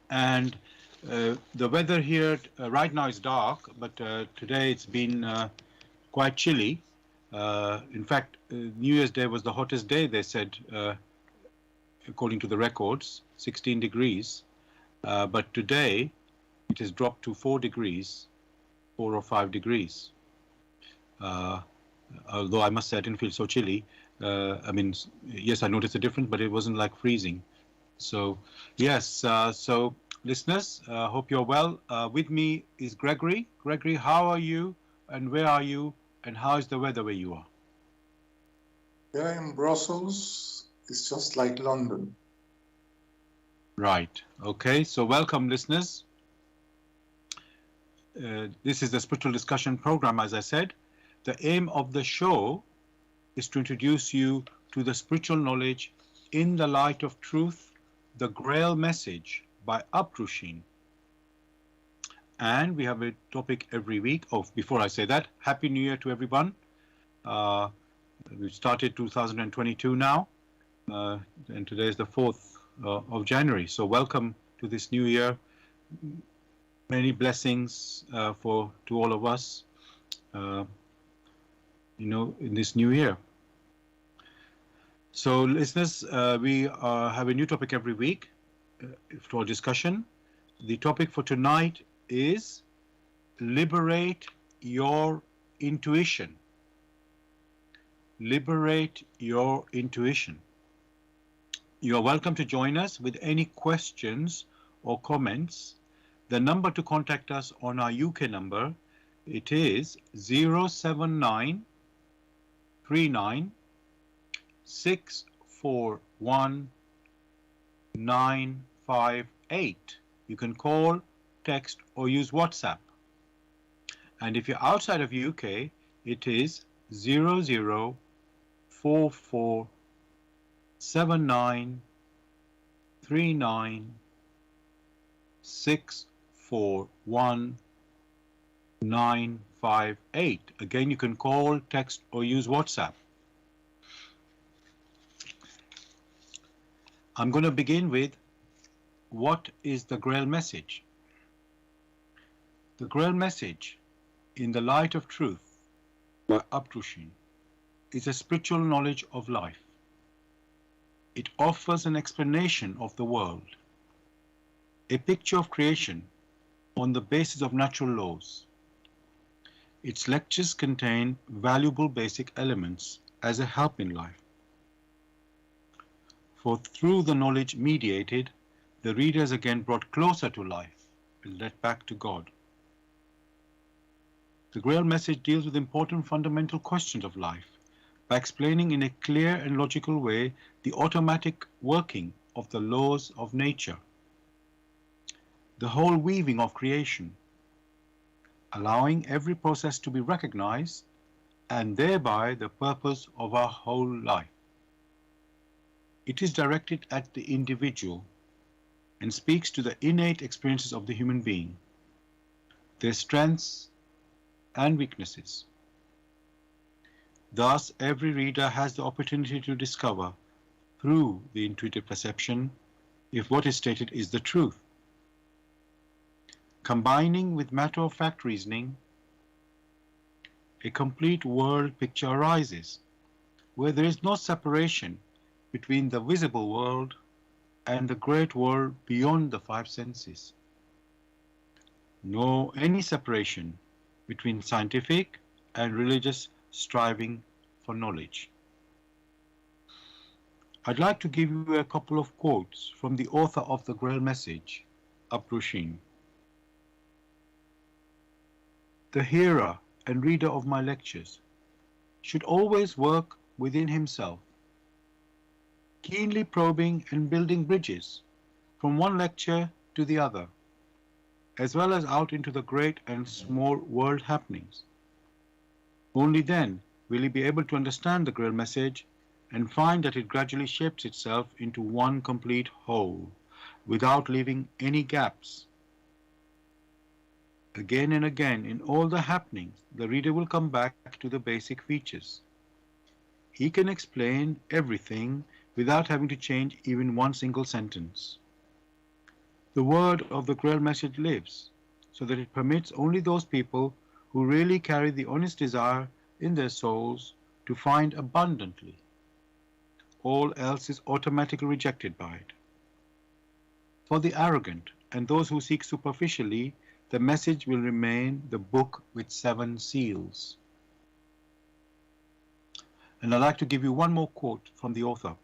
And the weather here right now is dark, but today it's been quite chilly. In fact, New Year's Day was the hottest day, they said, according to the records, 16 degrees. But today it has dropped to 4 degrees, 4 or 5 degrees. Uh, Although I must say I didn't feel so chilly. I mean, yes, I noticed a difference, but it wasn't like freezing. So, yes, so listeners, hope you're well. With me is Gregory. Gregory, how are you and where are you and how is the weather where you are? Here in Brussels, it's just like London. Right. Okay. So, welcome, listeners. This is the spiritual discussion program, as I said. The aim of the show is to introduce you to the spiritual knowledge in the light of truth, the Grail Message by Uprushin. And we have a topic every week. Oh, before I say that, Happy New Year to everyone. Uh, we've started 2022 now, and today is the 4th of January. So welcome to this new year. Many blessings to all of us, uh, in this new year. So, listeners, we have a new topic every week for discussion. The topic for tonight is Liberate Your Intuition. Liberate your intuition. You are welcome to join us with any questions or comments. The number to contact us on our UK number, it is 079 39 641 958. You can call, text or use WhatsApp. And if you're outside of UK, it is 0044 79 39 641 958. Again, you can call, text or use WhatsApp. I'm going to begin with what is the Grail Message? The Grail Message, in the light of truth, by Uprushin, is a spiritual knowledge of life. It offers an explanation of the world, a picture of creation on the basis of natural laws. Its lectures contain valuable basic elements as a help in life. For through the knowledge mediated, the reader is again brought closer to life and led back to God. The Grail Message deals with important fundamental questions of life by explaining in a clear and logical way the automatic working of the laws of nature, the whole weaving of creation, allowing every process to be recognized and thereby the purpose of our whole life. It is directed at the individual and speaks to the innate experiences of the human being, their strengths and weaknesses. Thus, every reader has the opportunity to discover, through the intuitive perception, if what is stated is the truth. Combining with matter-of-fact reasoning, a complete world picture arises, where there is no separation between the visible world and the great world beyond the five senses. Nor any separation between scientific and religious striving for knowledge. I'd like to give you a couple of quotes from the author of the Grail Message, Uprushin. The hearer and reader of my lectures should always work within himself, keenly probing and building bridges from one lecture to the other, as well as out into the great and small world happenings. Only then will he be able to understand the Grail Message and find that it gradually shapes itself into one complete whole, without leaving any gaps. Again and again, in all the happenings, the reader will come back to the basic features. He can explain everything without having to change even one single sentence. The word of the Grail Message lives, so that it permits only those people who really carry the honest desire in their souls to find abundantly. All else is automatically rejected by it. For the arrogant and those who seek superficially, the message will remain the book with 7 seals. And I'd like to give you one more quote from the author.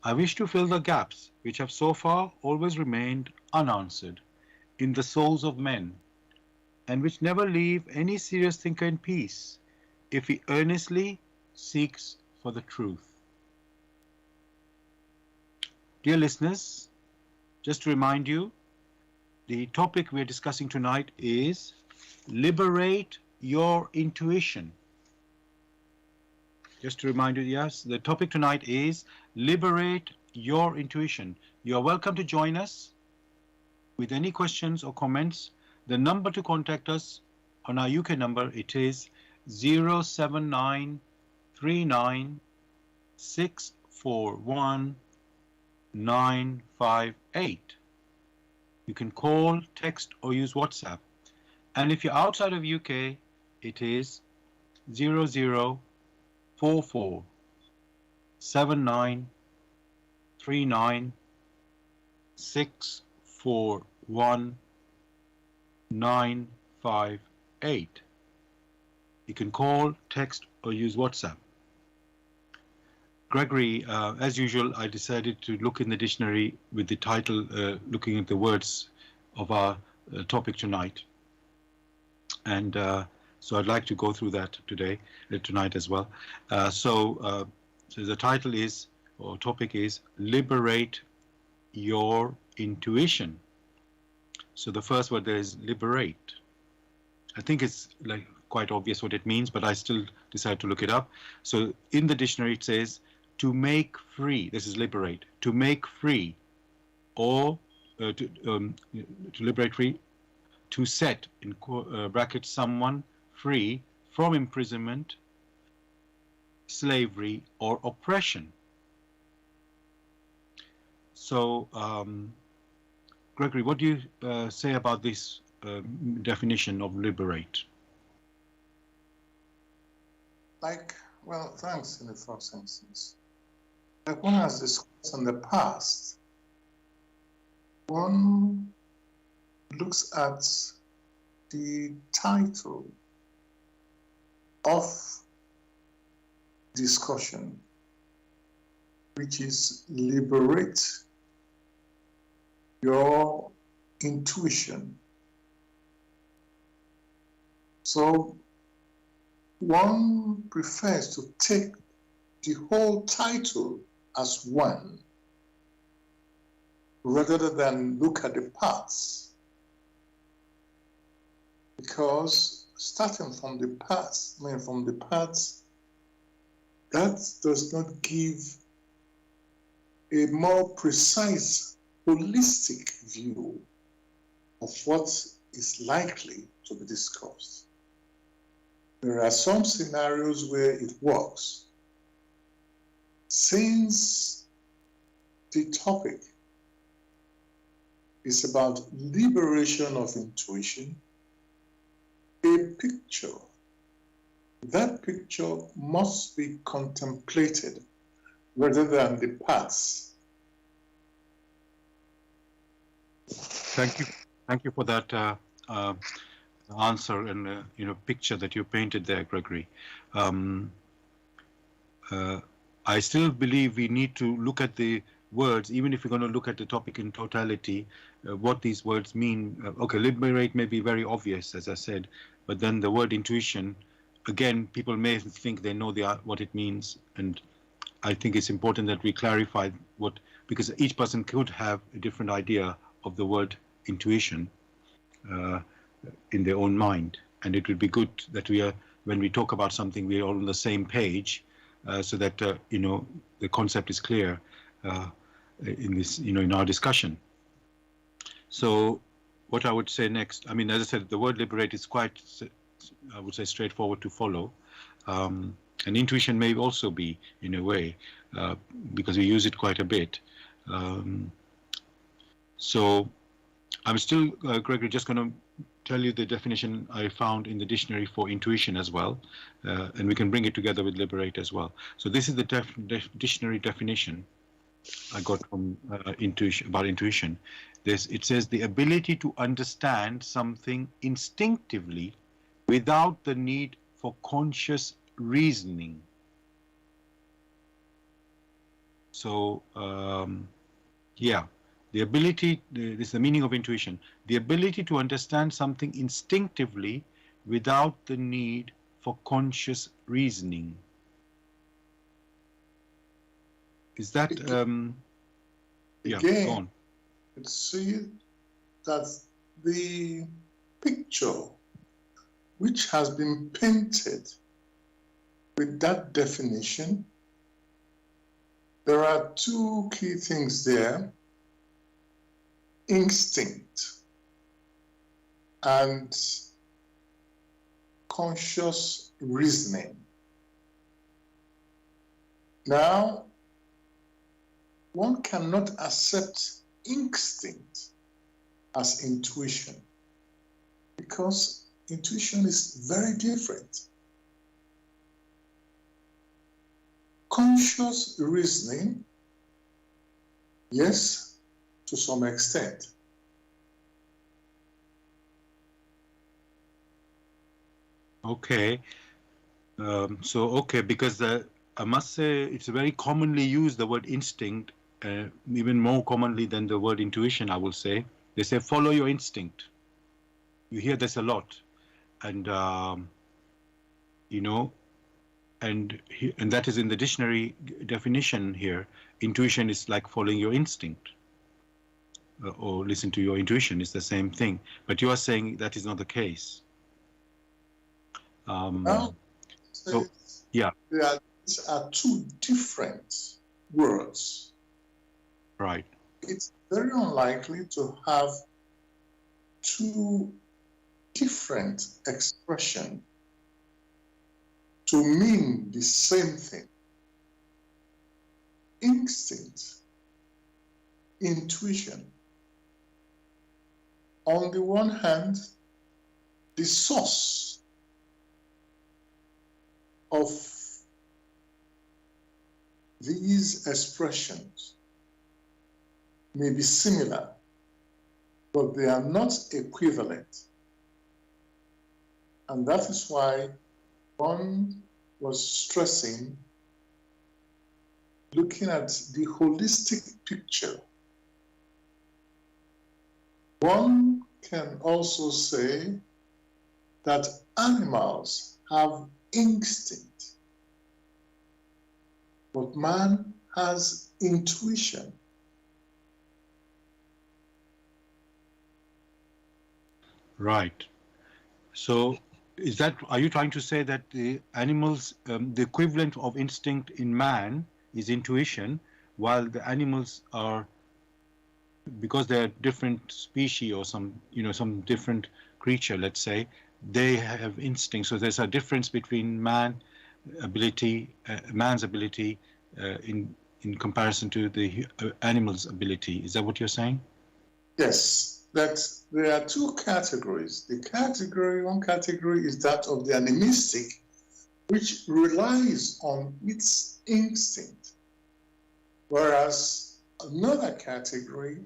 I wish to fill the gaps which have so far always remained unanswered in the souls of men, and which never leave any serious thinker in peace if he earnestly seeks for the truth. Dear listeners, just to remind you, the topic we're discussing tonight is Liberate Your Intuition. Just to remind you, yes, the topic tonight is Liberate Your Intuition. You are welcome to join us with any questions or comments. The number to contact us on our UK number, it is 07939 641 958. You can call, text, or use WhatsApp. And if you're outside of UK, it is 0044 79 39 641 958. You can call, text, or use WhatsApp. Gregory, as usual, I decided to look in the dictionary with the title, looking at the words of our topic tonight. And so I'd like to go through that tonight as well. So the title is, or topic is, Liberate Your Intuition. So the first word there is liberate. I think it's like quite obvious what it means, but I still decided to look it up. So in the dictionary it says, to make free. This is liberate. To make free, or to liberate free, to set in brackets someone free from imprisonment, slavery, or oppression. So, Gregory, what do you say about this definition of liberate? Well, thanks in the first instance. Like one has discussed in the past, one looks at the title of discussion, which is Liberate Your Intuition. So one prefers to take the whole title as one, rather than look at the parts. Because starting from the parts, that does not give a more precise, holistic view of what is likely to be discussed. There are some scenarios where it works. Since the topic is about liberation of intuition, a picture, that picture must be contemplated rather than the parts. Thank you for that answer and picture that you painted there, Gregory. I still believe we need to look at the words, even if we're going to look at the topic in totality, what these words mean. Okay, liberate may be very obvious, as I said, but then the word intuition, again, people may think they know what it means, and I think it's important that we clarify because each person could have a different idea of the word intuition in their own mind, and it would be good that when we talk about something, we're all on the same page, so that the concept is clear in this, in our discussion. So, what I would say next, I mean, as I said, the word liberate is quite, I would say, straightforward to follow, and intuition may also be, in a way, because we use it quite a bit. So I'm still, Gregory, just going to tell you the definition I found in the dictionary for intuition as well, and we can bring it together with Liberate as well. So this is the dictionary definition I got from intuition, about intuition. It says the ability to understand something instinctively without the need for conscious reasoning. So yeah, the ability, this is the meaning of intuition, the ability to understand something instinctively without the need for conscious reasoning. Is that, yeah, again, go on. See that the picture which has been painted with that definition, there are two key things there: instinct and conscious reasoning. Now, one cannot accept instinct as intuition because intuition is very different. Conscious reasoning, yes, to some extent. Okay. Okay, because I must say it's very commonly used, the word instinct, even more commonly than the word intuition, I will say. They say, follow your instinct. You hear this a lot. And, you know, and that is in the dictionary definition here. Intuition is like following your instinct. Or listen to your intuition is the same thing. But you are saying that is not the case. So, yeah. These are two different words. Right. It's very unlikely to have two different expressions to mean the same thing. Instinct, intuition. On the one hand, the source of these expressions may be similar, but they are not equivalent. And that is why one was stressing looking at the holistic picture. One can also say that animals have instinct, but man has intuition. Right. So are you trying to say that the animals, the equivalent of instinct in man is intuition, while the animals are, because they're different species or some different creature, let's say, they have instinct. So there's a difference between man's ability in comparison to the animal's ability. Is that what you're saying? Yes, that there are two categories. One category is that of the animistic, which relies on its instinct, whereas another category,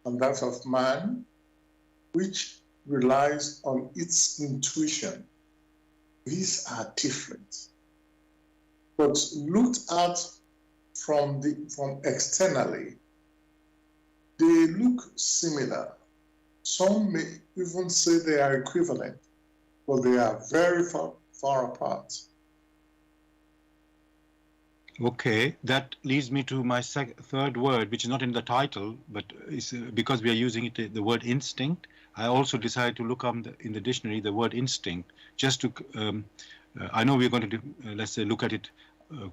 and that of man, which relies on its intuition. These are different, but looked at from externally, they look similar. Some may even say they are equivalent, but they are very far apart. Okay, that leads me to my third word, which is not in the title, but is because we are using it, the word instinct. I also decided to look up in the dictionary the word instinct, just to. I know we're going to let's say look at it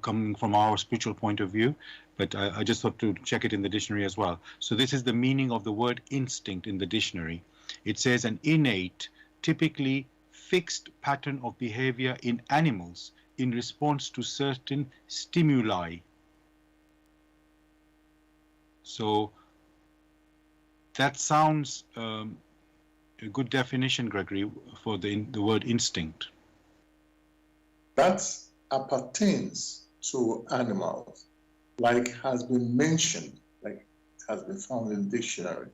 coming from our spiritual point of view, but I just thought to check it in the dictionary as well. So this is the meaning of the word instinct in the dictionary. It says an innate, typically fixed pattern of behavior in animals in response to certain stimuli. So That sounds a good definition, Gregory, for the word instinct. That appertains to animals, like has been mentioned, like has been found in the dictionary.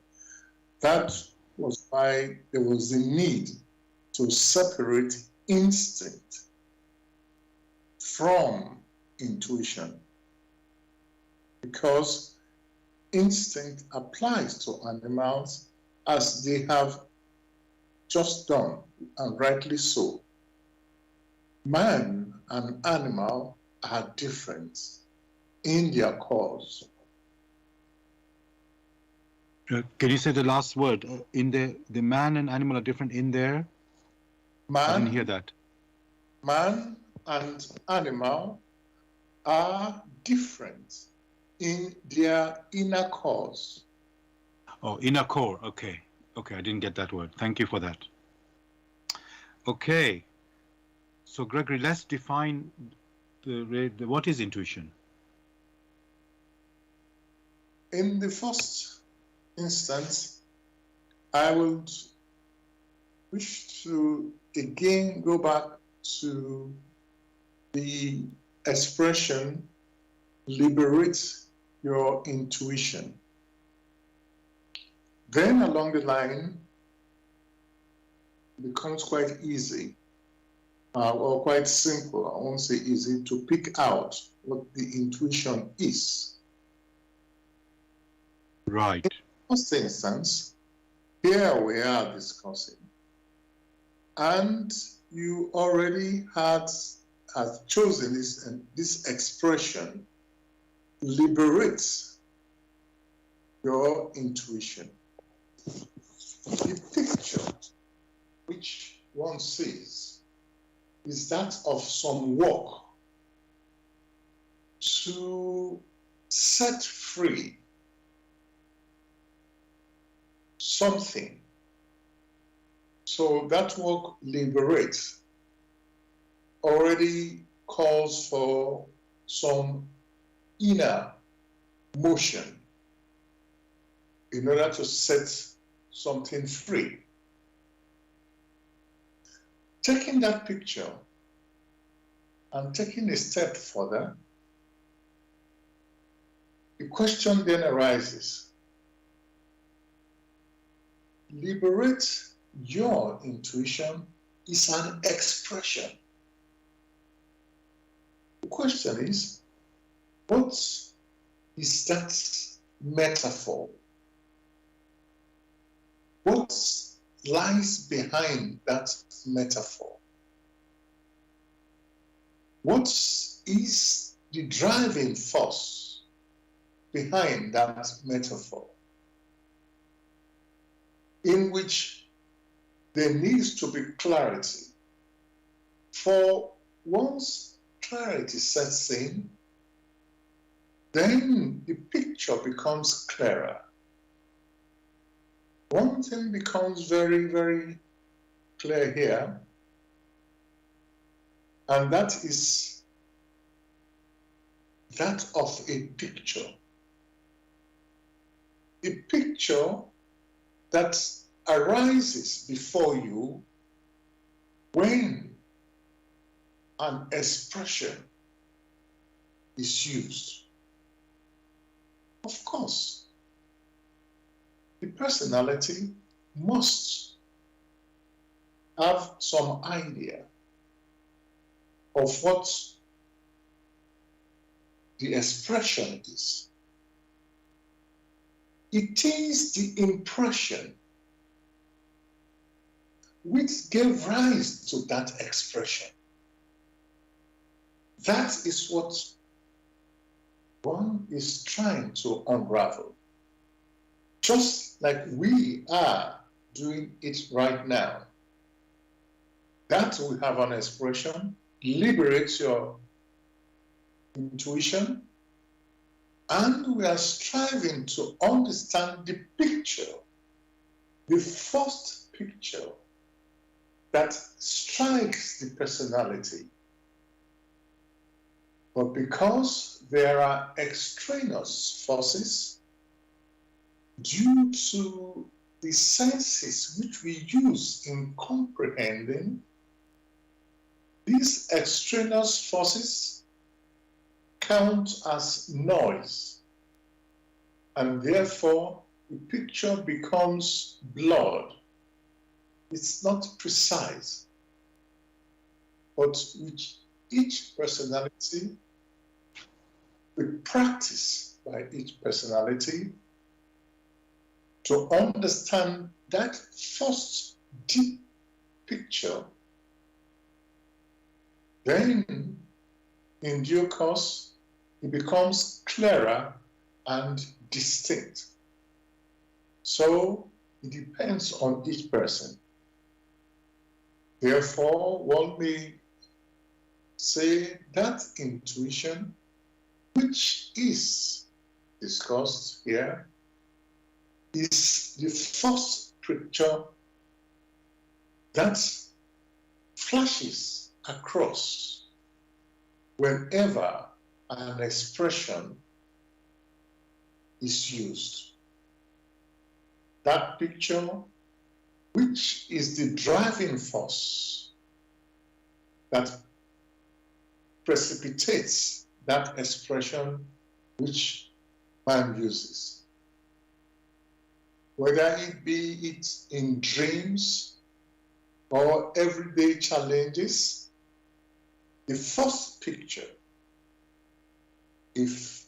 That was why there was a need to separate instinct from intuition, because instinct applies to animals as they have just done, and rightly so. Man and animal are different in their cause. Can you say the last word? In the man and animal are different in there? I didn't hear that. Man and animal are different in their inner cause. Oh, inner core. Okay. Okay, I didn't get that word. Thank you for that. Okay. So, Gregory, let's define what is intuition? In the first instance, I would wish to again go back to the expression, liberate your intuition. Then along the line, it becomes quite easy, or quite simple, I won't say easy, to pick out what the intuition is. Right. In the first instance, here we are discussing, and you already had chosen this expression, liberate your intuition. The picture which one sees is that of some work to set free something. So that work, liberate, already calls for some inner motion in order to set something free. Taking that picture and taking a step further, the question then arises: liberate your intuition is an expression. The question is, what is that metaphor? What lies behind that metaphor? What is the driving force behind that metaphor, in which there needs to be clarity? For once clarity sets in, then the picture becomes clearer. One thing becomes very, very clear here, and that is that of a picture. A picture that arises before you when an expression is used. Of course, the personality must have some idea of what the expression is. It is the impression which gave rise to that expression. That is what one is trying to unravel. Just like we are doing it right now. That we have an expression, liberate your intuition, and we are striving to understand the picture, the first picture that strikes the personality. But because there are extraneous forces, due to the senses which we use in comprehending these extraneous forces count as noise, and therefore the picture becomes blurred. It's not precise, but with each personality, with practice by each personality, to understand that first deep picture, then in due course it becomes clearer and distinct. So it depends on each person. Therefore, one may say that intuition, which is discussed here, is the first picture that flashes across whenever an expression is used. That picture, which is the driving force that precipitates that expression which man uses. Whether it be in dreams or everyday challenges, the first picture, if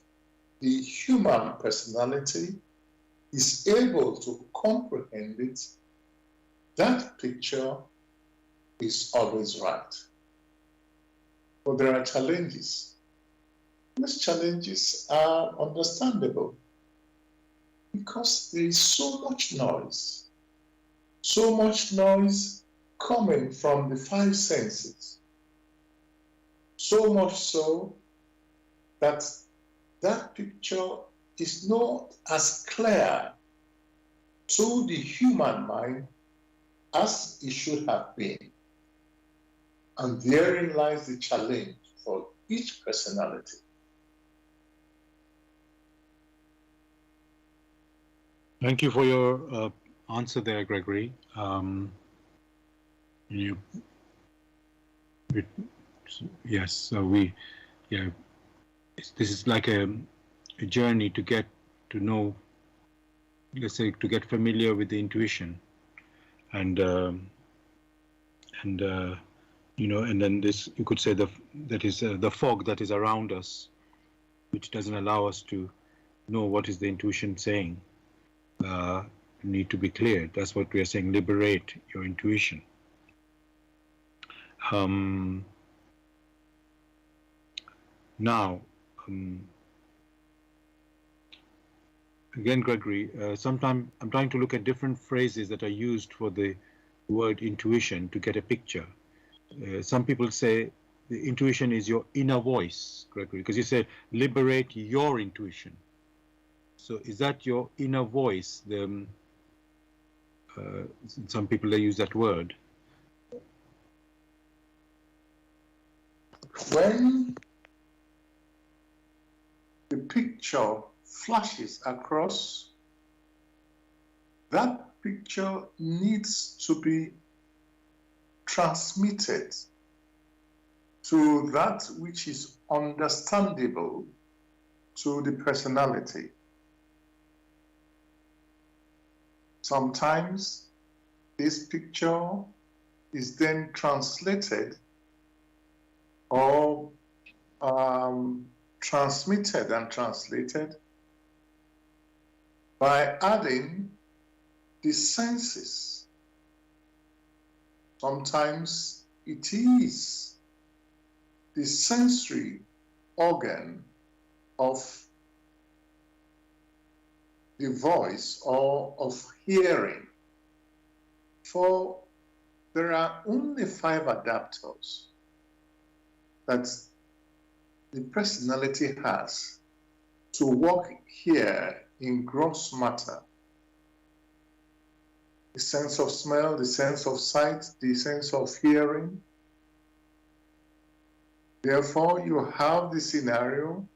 the human personality is able to comprehend it, that picture is always right. But there are challenges. These challenges are understandable because there is so much noise coming from the five senses. So much so that that picture is not as clear to the human mind as it should have been. And therein lies the challenge for each personality. Thank you for your answer there, Gregory. Yes, this is like a journey to get to know, let's say, to get familiar with the intuition, and then this, you could say, that is the fog that is around us, which doesn't allow us to know what is the intuition saying. Need to be clear. That's what we are saying. Liberate your intuition. Now, again, Gregory, sometimes I'm trying to look at different phrases that are used for the word intuition to get a picture. Some people say the intuition is your inner voice, Gregory, because you said liberate your intuition. So is that your inner voice? Some people, they use that word. When the picture flashes across, that picture needs to be transmitted to that which is understandable to the personality. Sometimes this picture is then translated or transmitted and translated by adding the senses. Sometimes it is the sensory organ of the voice or of hearing. For there are only 5 adapters that the personality has to work here in gross matter. The sense of smell, the sense of sight, the sense of hearing. Therefore, you have the scenario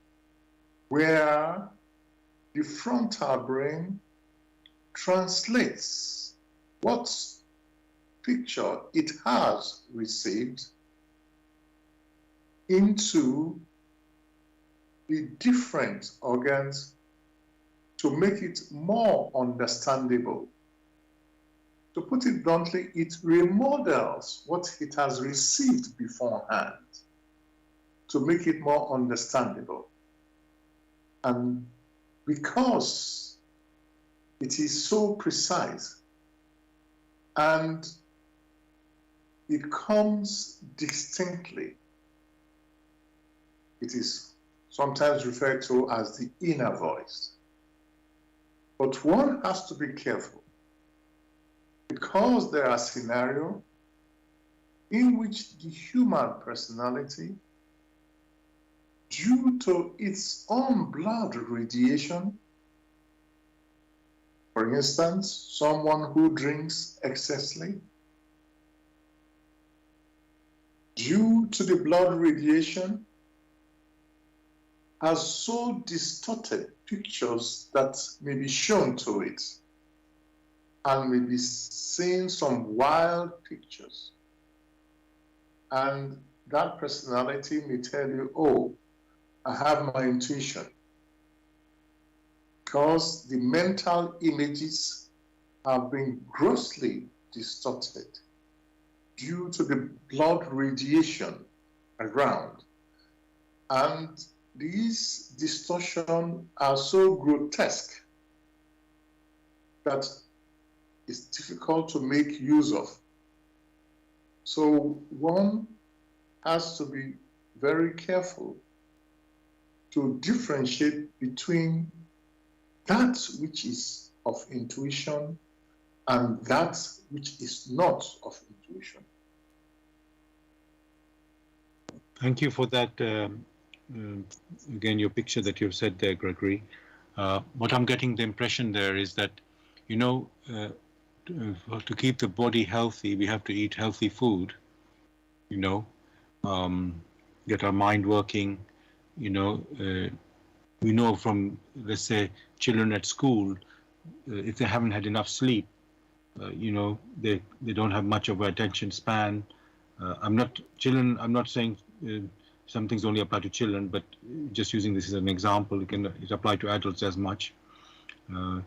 where the frontal brain translates what picture it has received into the different organs to make it more understandable. To put it bluntly, it remodels what it has received beforehand to make it more understandable. And because it is so precise and it comes distinctly, it is sometimes referred to as the inner voice. But one has to be careful because there are scenarios in which the human personality, due to its own blood radiation, for instance, someone who drinks excessively, due to the blood radiation, has so distorted pictures that may be shown to it and may be seeing some wild pictures. And that personality may tell you, oh, I have my intuition, because the mental images have been grossly distorted due to the blood radiation around. And these distortions are so grotesque that it's difficult to make use of. So one has to be very careful to differentiate between that which is of intuition and that which is not of intuition. Thank you for that. Again, your picture that you've said there, Gregory. What I'm getting the impression there is that, you know, to keep the body healthy, we have to eat healthy food, you know, get our mind working, you know. We know from, let's say, children at school, if they haven't had enough sleep, you know, they don't have much of an attention span. I'm not saying some things only apply to children, but just using this as an example, it apply to adults as much. You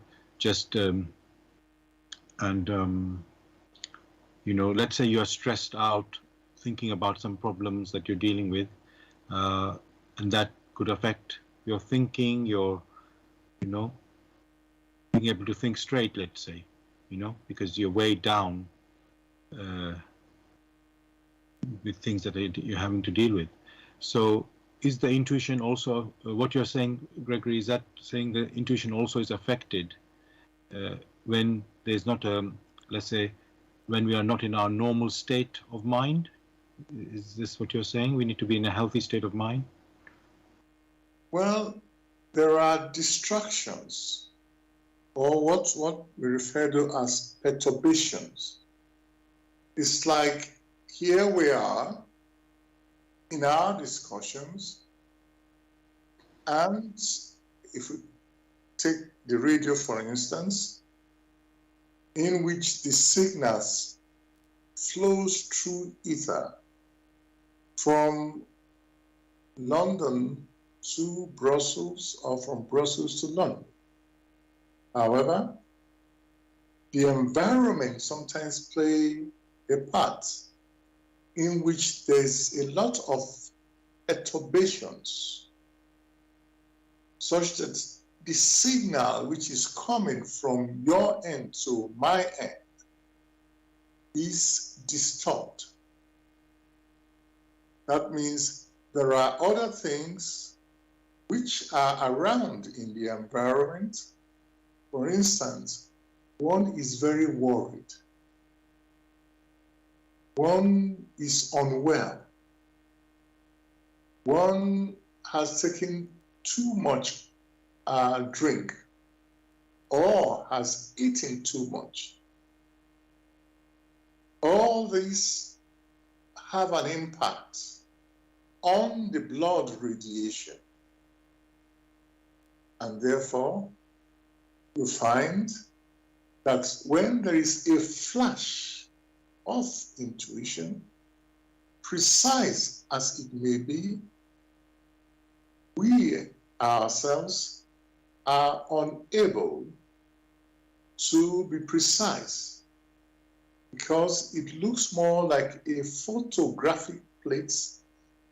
know, let's say you are stressed out, thinking about some problems that you're dealing with, and that could affect your thinking, your, you know, being able to think straight, let's say, you know, because you're weighed down with things that you're having to deal with. So is the intuition also, what you're saying, Gregory, is that saying the intuition also is affected when there's not let's say, when we are not in our normal state of mind? Is this what you're saying? We need to be in a healthy state of mind? Well, there are distractions, or what we refer to as perturbations. It's like here we are in our discussions, and if we take the radio, for instance, in which the signals flows through ether from London to Brussels or from Brussels to London. However, the environment sometimes play a part in which there's a lot of perturbations, such that the signal which is coming from your end to my end is disturbed. That means there are other things which are around in the environment. For instance, one is very worried. One is unwell. One has taken too much drink or has eaten too much. All these have an impact on the blood radiation, and therefore you find that when there is a flash of intuition, precise as it may be, we ourselves are unable to be precise because it looks more like a photographic plate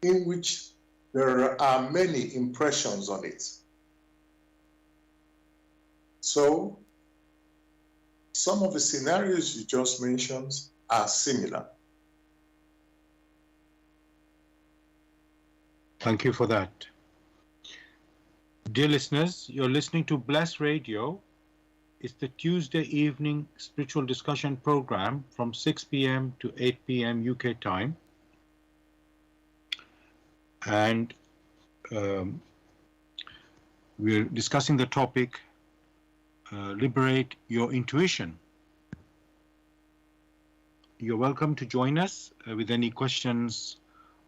in which there are many impressions on it. So, some of the scenarios you just mentioned are similar. Thank you for that. Dear listeners, you're listening to Bless Radio. It's the Tuesday evening spiritual discussion program from 6 p.m. to 8 p.m. UK time. And we're discussing the topic, Liberate Your Intuition. You're welcome to join us with any questions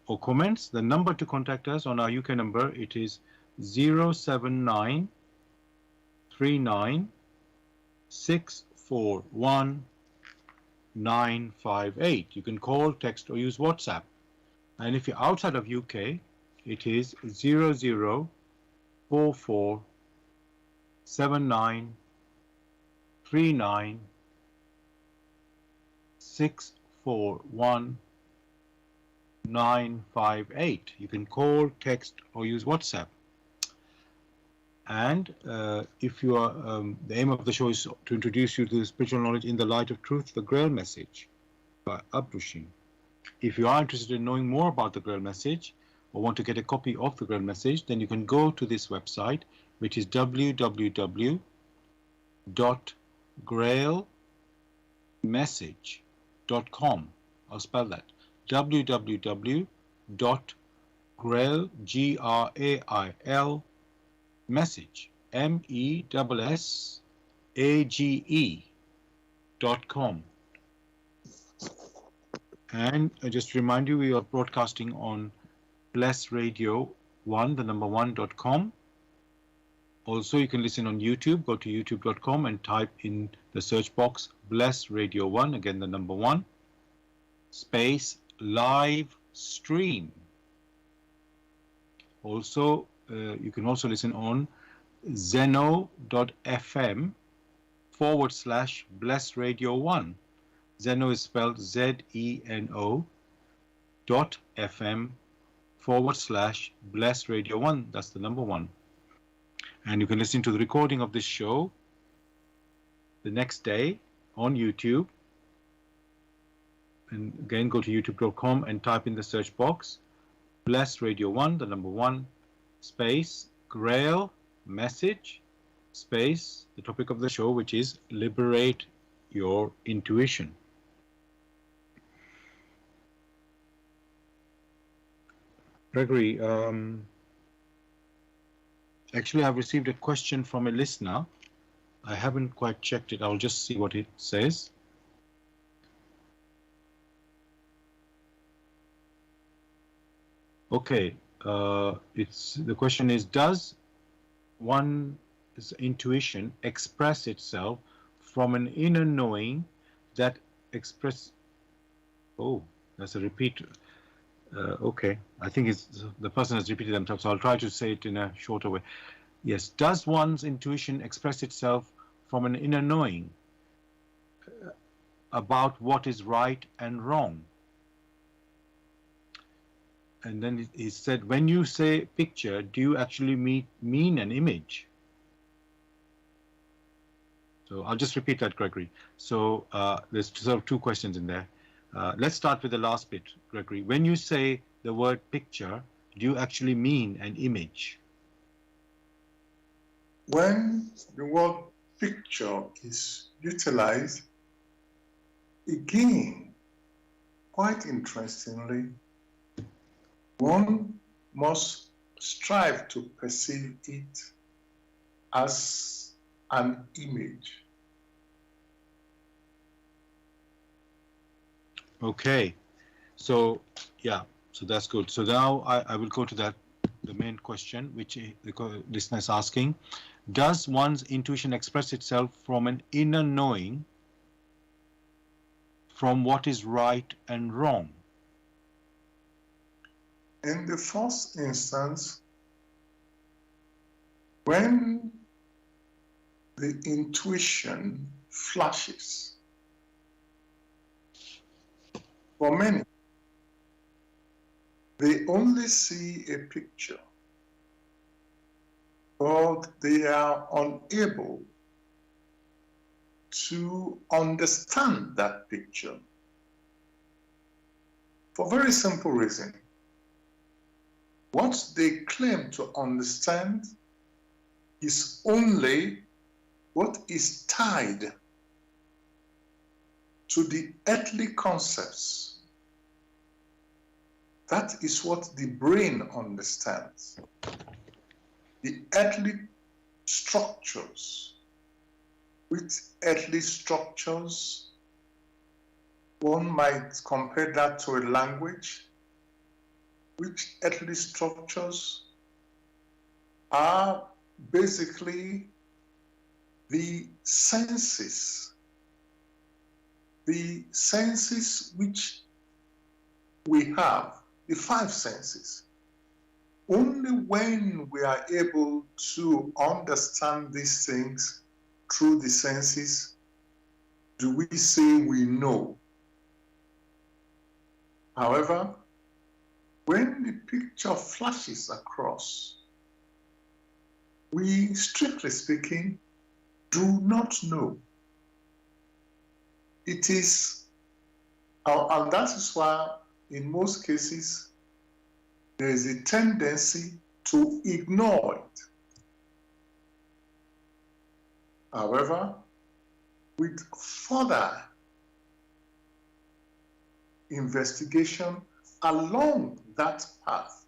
or comments. The number to contact us on our UK number, it is 079 39 641 958. You can call, text, or use WhatsApp. And if you're outside of UK, it is 0044 79 39 641 958. You can call, text, or use WhatsApp. And if you are, the aim of the show is to introduce you to the spiritual knowledge in the light of truth, the Grail Message by Abdushin. If you are interested in knowing more about the Grail Message or want to get a copy of the Grail Message, then you can go to this website, which is www.grailmessage.com. I'll spell that. www.grail, message, MESSAGE.com. And just to remind you, we are broadcasting on Bless Radio 1, the number 1.com. Also, you can listen on YouTube. Go to youtube.com and type in the search box Bless Radio 1, again the number 1, space live stream. Also, you can also listen on zeno.fm/Bless Radio 1. Zeno is spelled ZENO.FM/Bless Radio 1. That's the number 1. And you can listen to the recording of this show the next day on YouTube. And again, go to youtube.com and type in the search box Bless Radio 1, the number 1, space Grail Message, space the topic of the show, which is Liberate Your Intuition. Gregory, actually I've received a question from a listener. I haven't quite checked it. I'll just see what it says. Okay, the question is, does one's intuition express itself from an inner knowing that that's a repeat. Okay, I think the person has repeated themselves, so I'll try to say it in a shorter way. Yes, does one's intuition express itself from an inner knowing about what is right and wrong? And then he said, when you say picture, do you actually mean an image? So I'll just repeat that, Gregory. So there's sort of two questions in there. Let's start with the last bit, Gregory. When you say the word picture, do you actually mean an image? When the word picture is utilized, again, quite interestingly, one must strive to perceive it as an image. Okay, so yeah, so that's good. So now I will go to that the main question, which the listener is asking. Does one's intuition express itself from an inner knowing from what is right and wrong? In the first instance, when the intuition flashes, for many, they only see a picture, but they are unable to understand that picture for a very simple reason. What they claim to understand is only what is tied to the earthly concepts. That is what the brain understands. The earthly structures. With earthly structures, one might compare that to a language. Which earthly structures are basically the senses which we have, the five senses. Only when we are able to understand these things through the senses do we say we know. However, when the picture flashes across, we, strictly speaking, do not know. It is, and that is why in most cases, there is a tendency to ignore it. However, with further investigation along that path,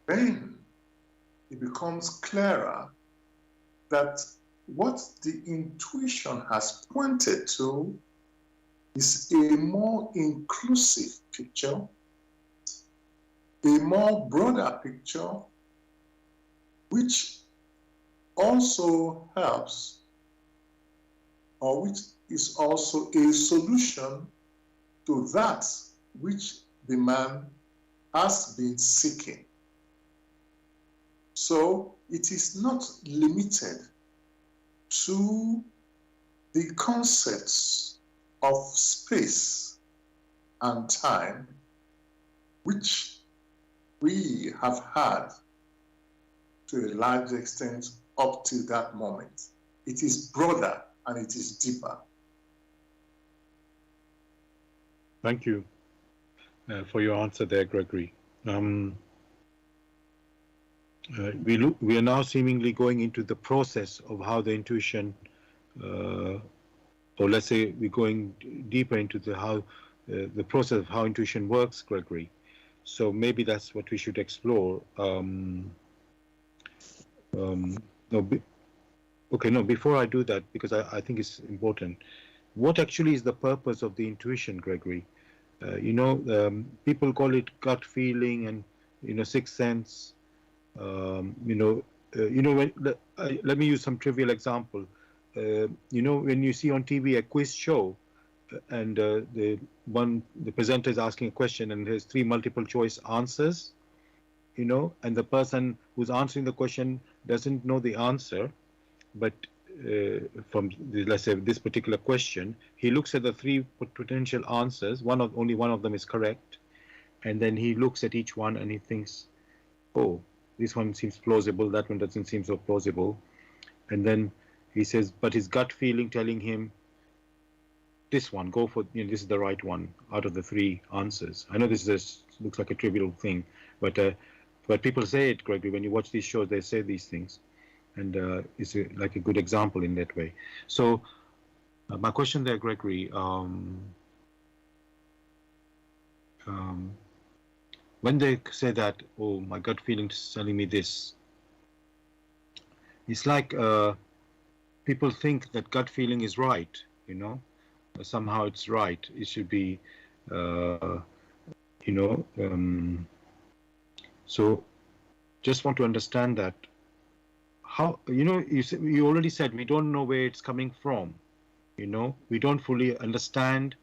then it becomes clearer that what the intuition has pointed to is a more inclusive picture, a more broader picture, which also helps, or which is also a solution to that which the man has been seeking. So it is not limited to the concepts of space and time, which we have had to a large extent up to that moment. It is broader and it is deeper. Thank you for your answer there, Gregory. We are now seemingly going into the process of how the intuition, or let's say we're going deeper into the process of how intuition works, Gregory. So maybe that's what we should explore. Before I do that, because I think it's important, what actually is the purpose of the intuition, Gregory? People call it gut feeling and, sixth sense. Let me use some trivial example. When you see on TV a quiz show, and the presenter is asking a question and there's 3 multiple choice answers, and the person who's answering the question doesn't know the answer, but from let's say this particular question, he looks at the 3 potential answers. Only one of them is correct, and then he looks at each one and he thinks, "Oh, this one seems plausible. That one doesn't seem so plausible." And then he says, but his gut feeling telling him, "This one, go for. This is the right one out of the 3 answers." I know this looks like a trivial thing, but people say it, Gregory. When you watch these shows, they say these things. And it's like a good example in that way. So my question there, Gregory, when they say that, "Oh, my gut feeling is telling me this," it's like people think that gut feeling is right, somehow it's right. It should be, So just want to understand that. How, you already said we don't know where it's coming from. We don't fully understand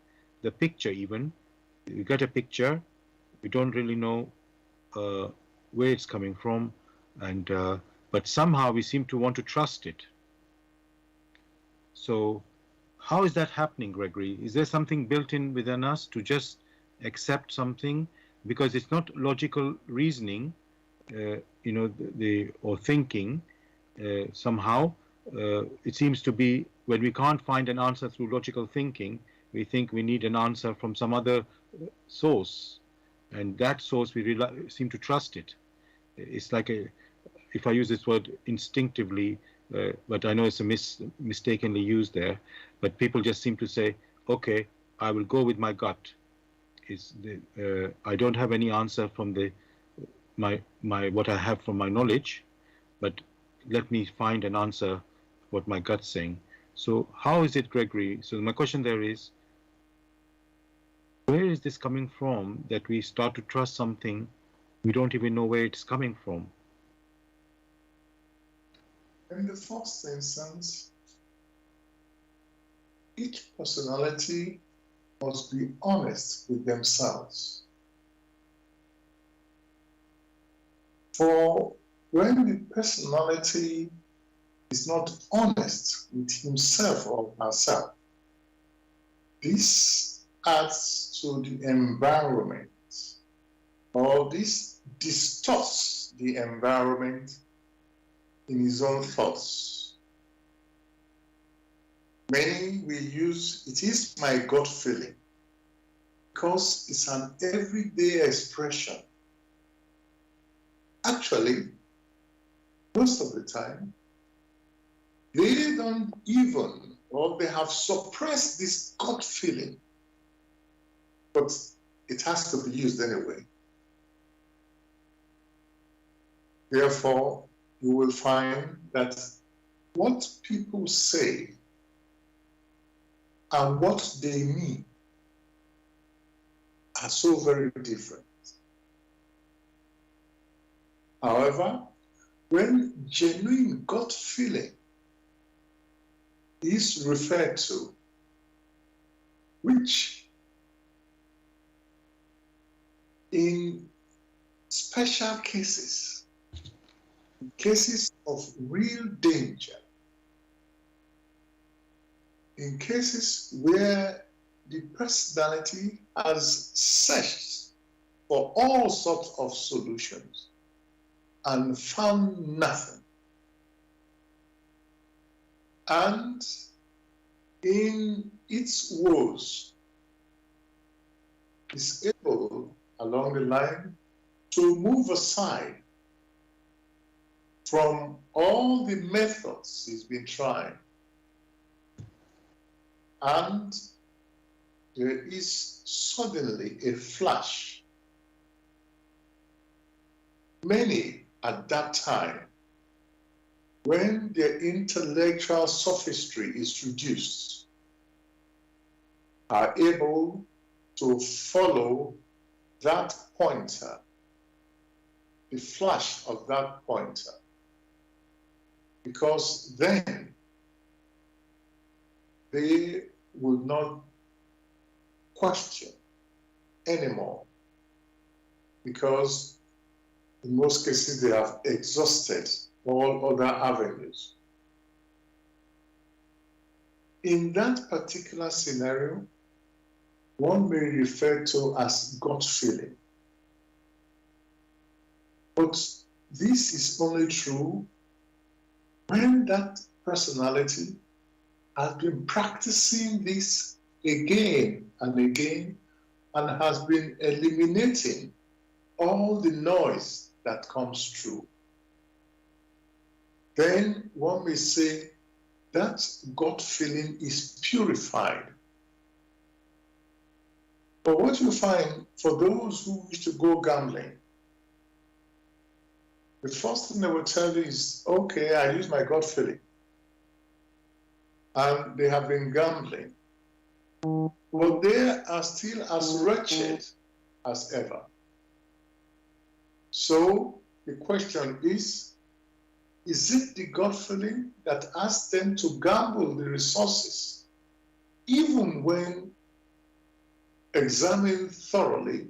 the picture even. We get a picture, we don't really know where it's coming from, and but somehow we seem to want to trust it. So how is that happening, Gregory? Is there something built in within us to just accept something because it's not logical reasoning, or thinking? Somehow, it seems to be when we can't find an answer through logical thinking, we think we need an answer from some other source, and that source we seem to trust it. It's like if I use this word instinctively, but I know it's a mistakenly used there. But people just seem to say, "Okay, I will go with my gut." I don't have any answer from my what I have from my knowledge, but let me find an answer what my gut's saying. So how is it, Gregory? So my question there is, where is this coming from that we start to trust something we don't even know where it's coming from? In the first instance, each personality must be honest with themselves. For when the personality is not honest with himself or herself, this adds to the environment, or this distorts the environment in his own thoughts. Many will use, "it is my gut feeling," because it's an everyday expression. Actually, most of the time, they don't even, or they have suppressed this gut feeling, but it has to be used anyway. Therefore, you will find that what people say and what they mean are so very different. However, when genuine gut feeling is referred to, which in special cases, cases of real danger, in cases where the personality has searched for all sorts of solutions and found nothing, and in its woes is able along the line to move aside from all the methods he's been trying, and there is suddenly a flash. Many at that time, when their intellectual sophistry is reduced, are able to follow that pointer, the flash of that pointer, because then they will not question anymore, because in most cases they have exhausted all other avenues. In that particular scenario, one may refer to as gut feeling. But this is only true when that personality has been practicing this again and again and has been eliminating all the noise that comes through. Then one may say that gut feeling is purified. But what you find for those who wish to go gambling, the first thing they will tell you is, okay, I use my gut feeling. And they have been gambling. But they are still as wretched as ever. So the question is it the gut feeling that asks them to gamble the resources, even when examined thoroughly?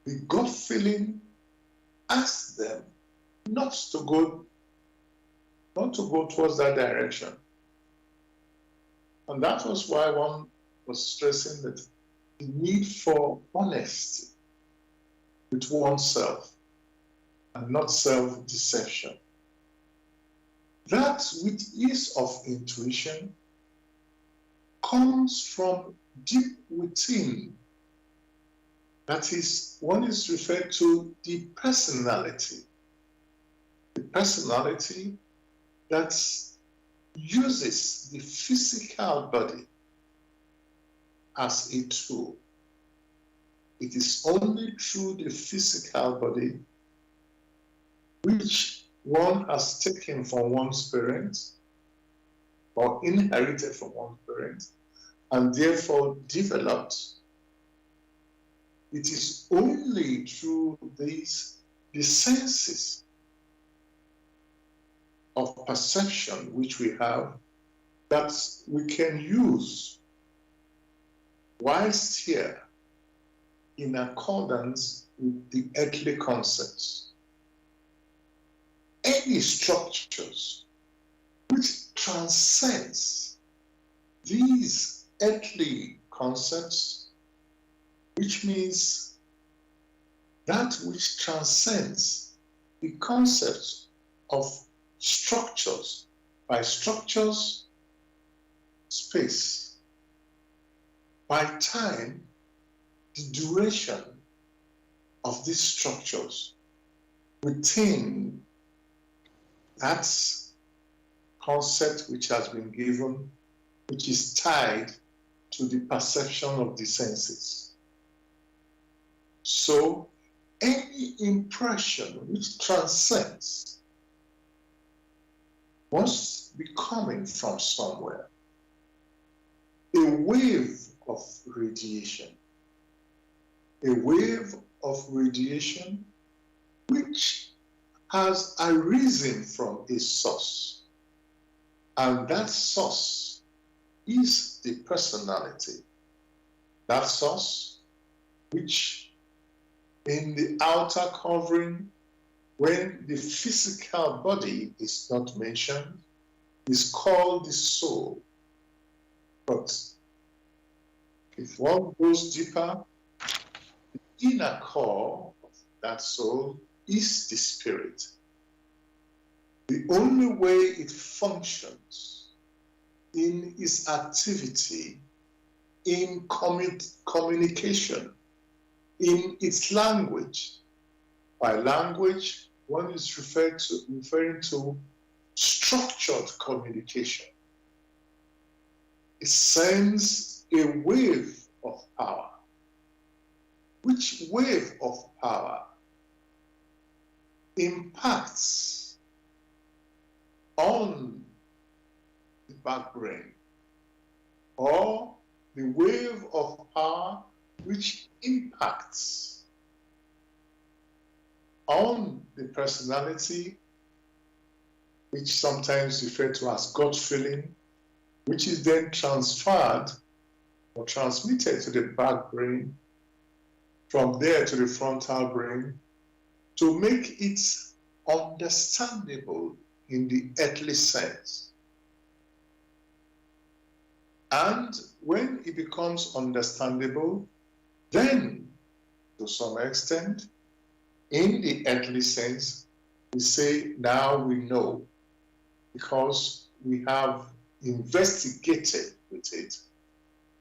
The gut feeling asks them not to go towards that direction. And that was why one was stressing that the need for honesty with oneself and not self-deception. That which is of intuition comes from deep within. That is, one is referred to the personality. The personality that uses the physical body as a tool. It is only through the physical body which one has taken from one's parents or inherited from one's parents and therefore developed. It is only through the senses of perception which we have that we can use whilst here in accordance with the earthly concepts. Any structures which transcends these earthly concepts, which means that which transcends the concepts of structures. By structures, space. By time, the duration of these structures within that concept which has been given, which is tied to the perception of the senses. So, any impression which transcends must be coming from somewhere. A wave of radiation. A wave of radiation which has arisen from a source. And that source is the personality. That source which in the outer covering, when the physical body is not mentioned, is called the soul. But if one goes deeper, the inner core of that soul is the spirit. The only way it functions in its activity, in communication, in its language. By language, one is referring to structured communication. It sends a wave of power. Which wave of power impacts on the back brain, or the wave of power which impacts on the personality, which sometimes referred to as gut feeling, which is then transferred or transmitted to the back brain, from there to the frontal brain, to make it understandable in the earthly sense. And when it becomes understandable, then, to some extent, in the earthly sense, we say, now we know, because we have investigated with it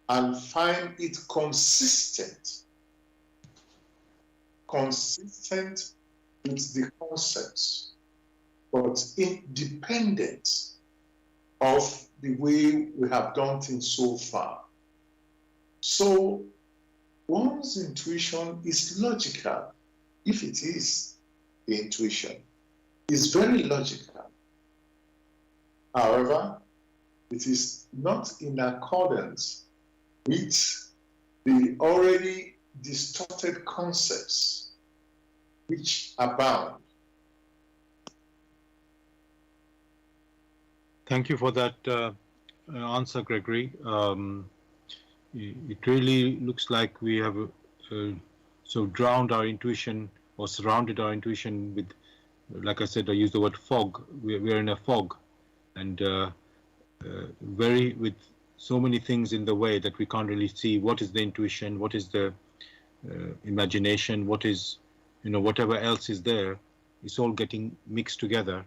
and find it consistent with the concepts, but independent of the way we have done things so far. So one's intuition is logical, if it is the intuition. It's very logical. However, it is not in accordance with the already distorted concepts which abound. Thank you for that answer, Gregory. It really looks like we have drowned our intuition or surrounded our intuition with, like I said, I use the word fog. We're in a fog, and very with so many things in the way that we can't really see what is the intuition, what is the imagination, what is, whatever else is there. It's all getting mixed together,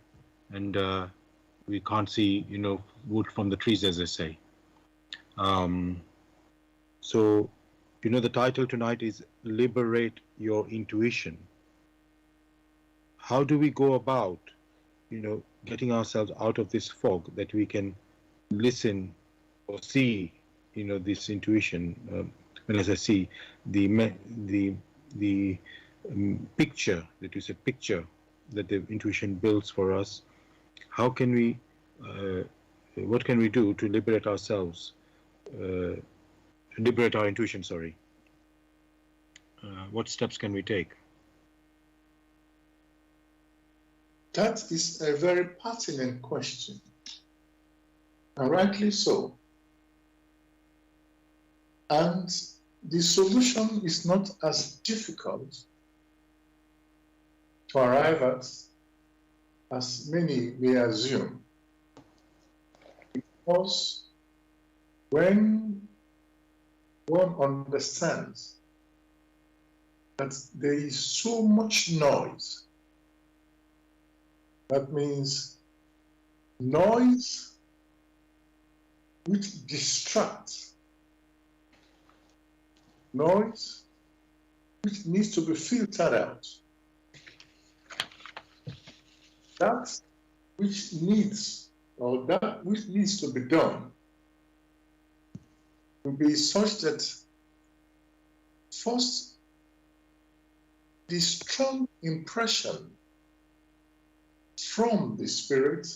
and we can't see, wood from the trees, as they say. So, the title tonight is Liberate Your Intuition. How do we go about, getting ourselves out of this fog that we can listen or see, this intuition? When as I see the picture that you said, picture that the intuition builds for us, how can we, what can we do to liberate ourselves, liberate our intuition, sorry. What steps can we take? That is a very pertinent question, and rightly so. And the solution is not as difficult to arrive at as many may assume. Because when one understands that there is so much noise, that means noise which distracts, noise which needs to be filtered out, that which needs to be done will be such that first, the strong impression from the Spirit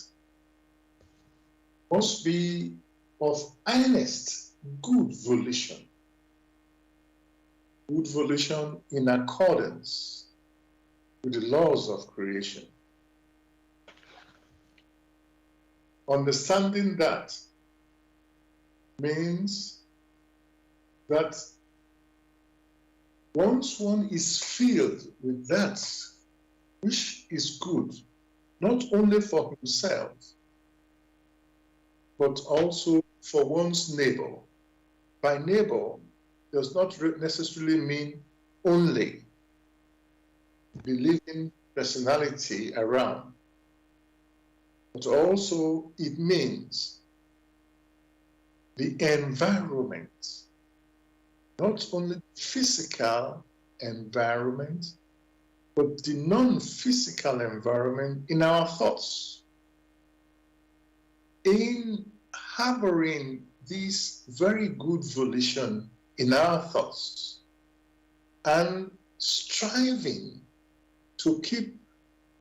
must be of earnest, good volition in accordance with the laws of creation. Understanding that means that once one is filled with that which is good, not only for himself, but also for one's neighbor. By neighbor does not necessarily mean only the living personality around, but also it means the environment, not only physical environment, but the non-physical environment in our thoughts. In harboring this very good volition in our thoughts and striving to keep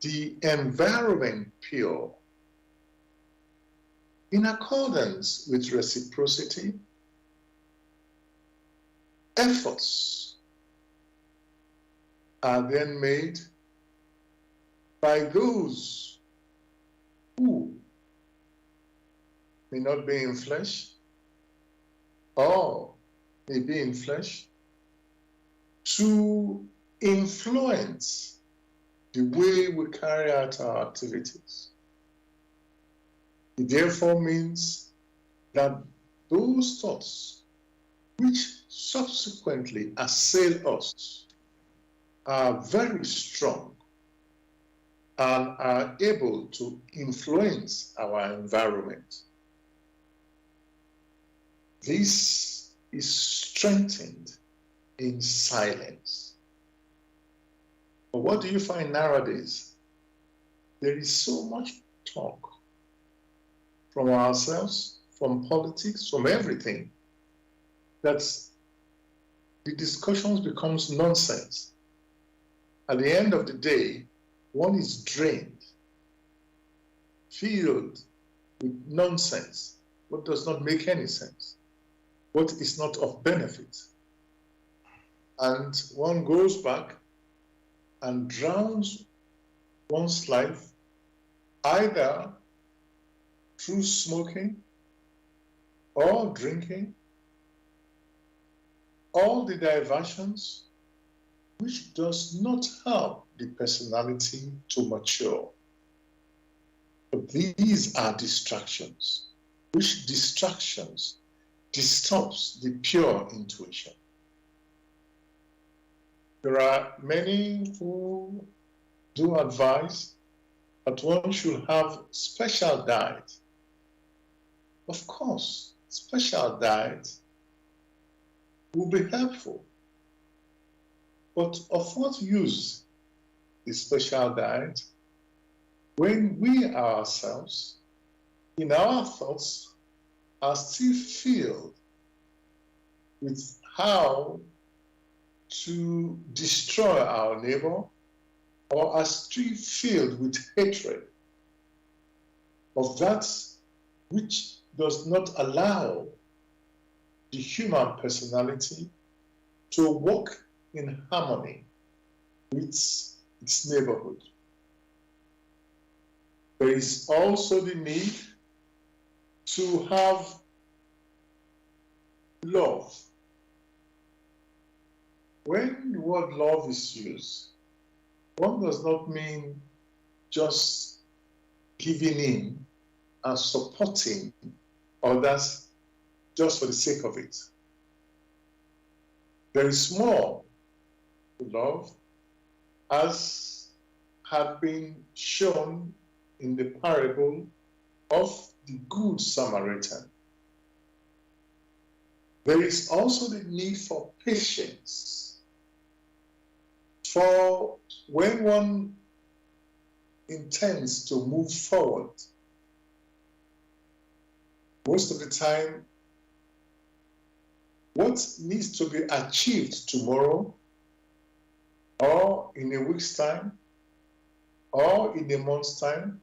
the environment pure in accordance with reciprocity, efforts are then made by those who may not be in flesh or may be in flesh to influence the way we carry out our activities. It therefore means that those thoughts which subsequently assail us are very strong and are able to influence our environment. This is strengthened in silence. But what do you find nowadays? There is so much talk from ourselves, from politics, from everything, that the discussions becomes nonsense. At the end of the day, one is drained, filled with nonsense, what does not make any sense, what is not of benefit. And one goes back and drowns one's life either through smoking or drinking, all the diversions which does not help the personality to mature. But these are distractions, which distractions disturbs the pure intuition. There are many who do advise that one should have special diet. Of course, special diet will be helpful. But of what use is special diet when we ourselves, in our thoughts, are still filled with how to destroy our neighbor, or are still filled with hatred of that which does not allow the human personality to work in harmony with its neighborhood. There is also the need to have love. When the word love is used, one does not mean just giving in and supporting others just for the sake of it. There is more to love, as had been shown in the parable of the Good Samaritan. There is also the need for patience. For when one intends to move forward, most of the time, what needs to be achieved tomorrow, or in a week's time, or in a month's time,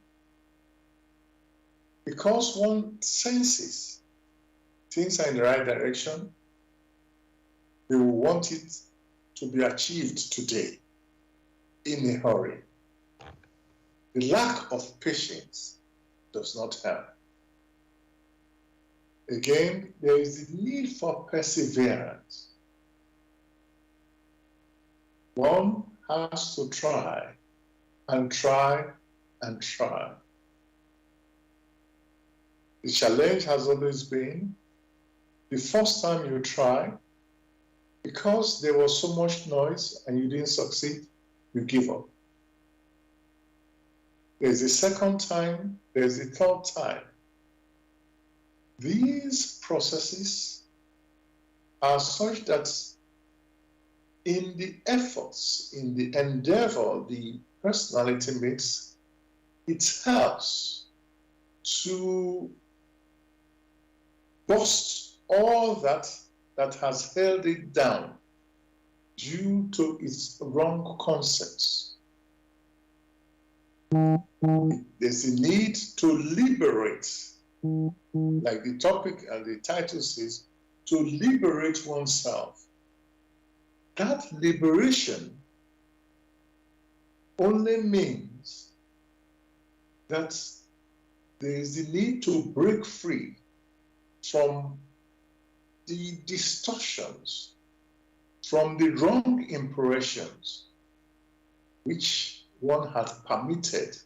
because one senses things are in the right direction, they will want it to be achieved today, in a hurry. The lack of patience does not help. Again, there is the need for perseverance. One has to try and try and try. The challenge has always been the first time you try, because there was so much noise and you didn't succeed, you give up. There's a second time, there's a third time. These processes are such that in the efforts, in the endeavor the personality makes, it helps to bust all that has held it down due to its wrong concepts. There's a need to liberate, like the topic and the title says, to liberate oneself. That liberation only means that there is the need to break free from the distortions, from the wrong impressions which one had permitted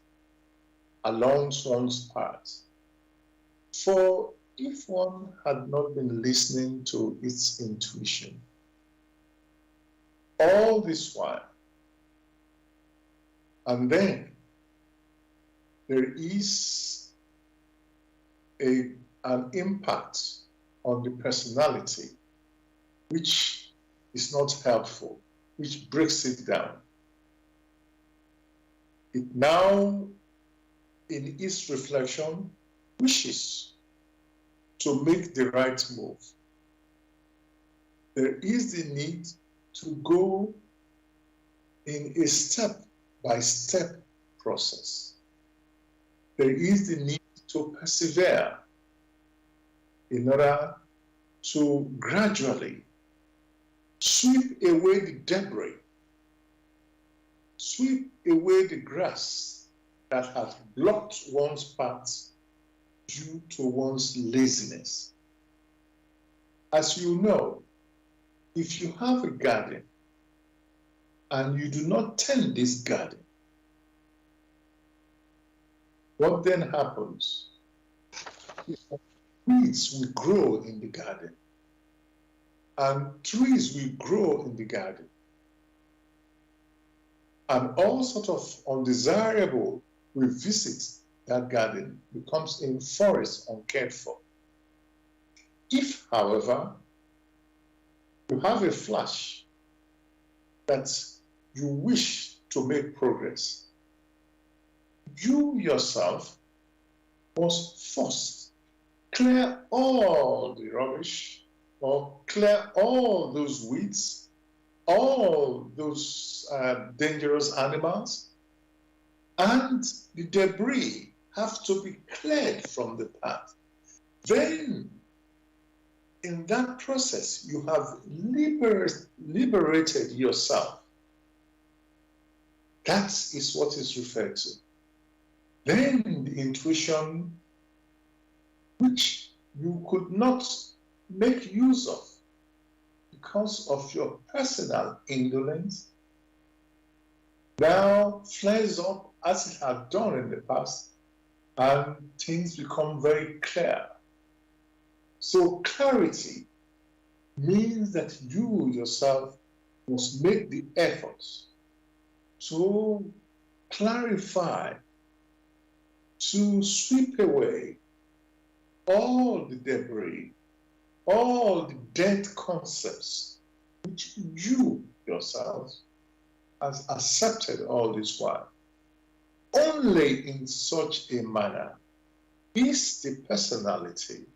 along one's path. For if one had not been listening to its intuition all this while, and then there is an impact on the personality which is not helpful, which breaks it down. It now, in its reflection, wishes to make the right move. There is the need to go in a step-by-step process. There is the need to persevere in order to gradually sweep away the debris Sweep away the grass that has blocked one's path due to one's laziness. As you know, if you have a garden and you do not tend this garden, what then happens? Weeds will grow in the garden, and trees will grow in the garden, and all sort of undesirable will visit that garden, becomes a forest uncared for. If, however, you have a flash that you wish to make progress, you yourself must first clear all the rubbish or clear all those weeds, all those dangerous animals, and the debris have to be cleared from the path. Then, in that process, you have liberated yourself. That is what is referred to. Then the intuition, which you could not make use of because of your personal indolence, now flares up as it had done in the past, and things become very clear. So clarity means that you yourself must make the efforts to clarify, to sweep away all the debris, all the dead concepts which you yourself has accepted all this while. Only in such a manner is the personality,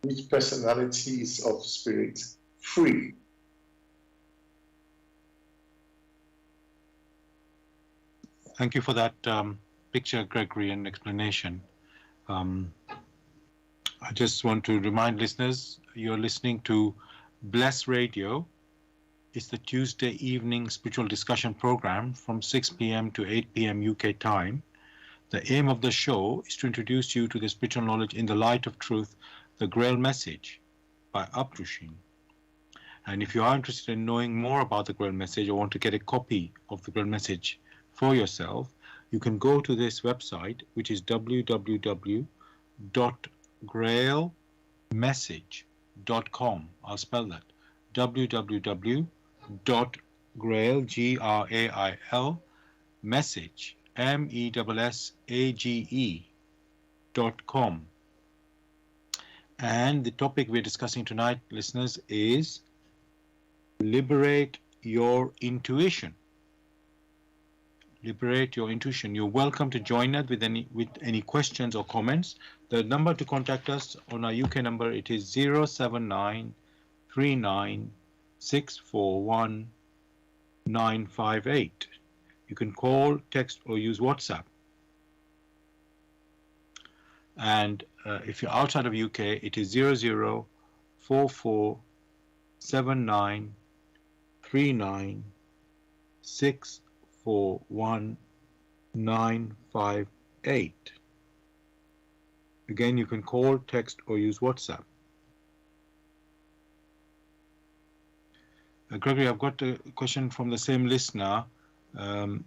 which personality is of spirit, free. Thank you for that picture, Gregory, and explanation. I just want to remind listeners, you're listening to Bless Radio. It's the Tuesday evening spiritual discussion program from 6 p.m. to 8 p.m. UK time. The aim of the show is to introduce you to the spiritual knowledge in the light of truth, the Grail Message by Abdushin. And if you are interested in knowing more about the Grail Message or want to get a copy of the Grail Message for yourself, you can go to this website, which is www.grailmessage.com. I'll spell that. www.grail, G-R-A-I-L, message, MESSAGE.com. And the topic we're discussing tonight, listeners, is Liberate Your Intuition. Liberate your intuition. You're welcome to join us with any questions or comments. The number to contact us on our UK number, it is 079 39 641 958. You can call, text, or use WhatsApp. And if you're outside of UK, it is 0044 79 39 641 958. Again, you can call, text, or use WhatsApp. Gregory, I've got a question from the same listener now.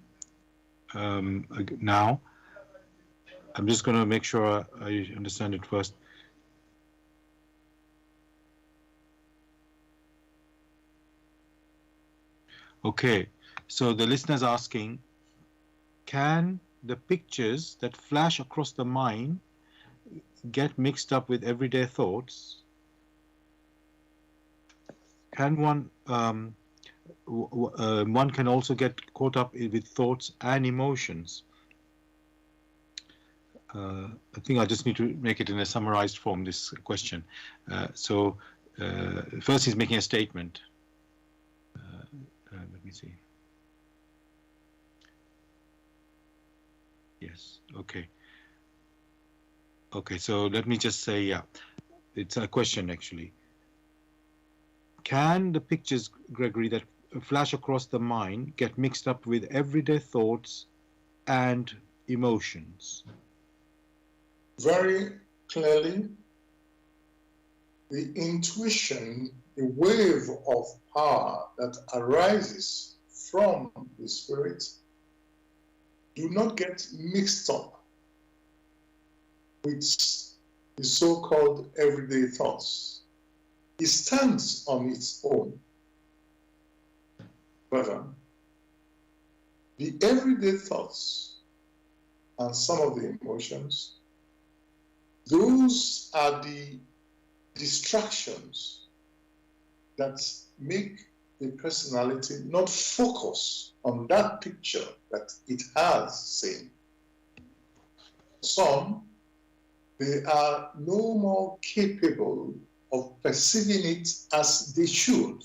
I'm just going to make sure I understand it first. Okay, so the listener's asking, can the pictures that flash across the mind get mixed up with everyday thoughts? Can one can also get caught up with thoughts and emotions? I think I just need to make it in a summarized form, this question. First he's making a statement. Let me see. Yes, okay. Okay, so let me just say, yeah, it's a question actually. Can the pictures, Gregory, that flash across the mind get mixed up with everyday thoughts and emotions? Very clearly, the intuition, the wave of power that arises from the spirit, do not get mixed up with the so-called everyday thoughts. It stands on its own. However, the everyday thoughts and some of the emotions, those are the distractions that make the personality not focus on that picture that it has seen. Some, they are no more capable of perceiving it as they should.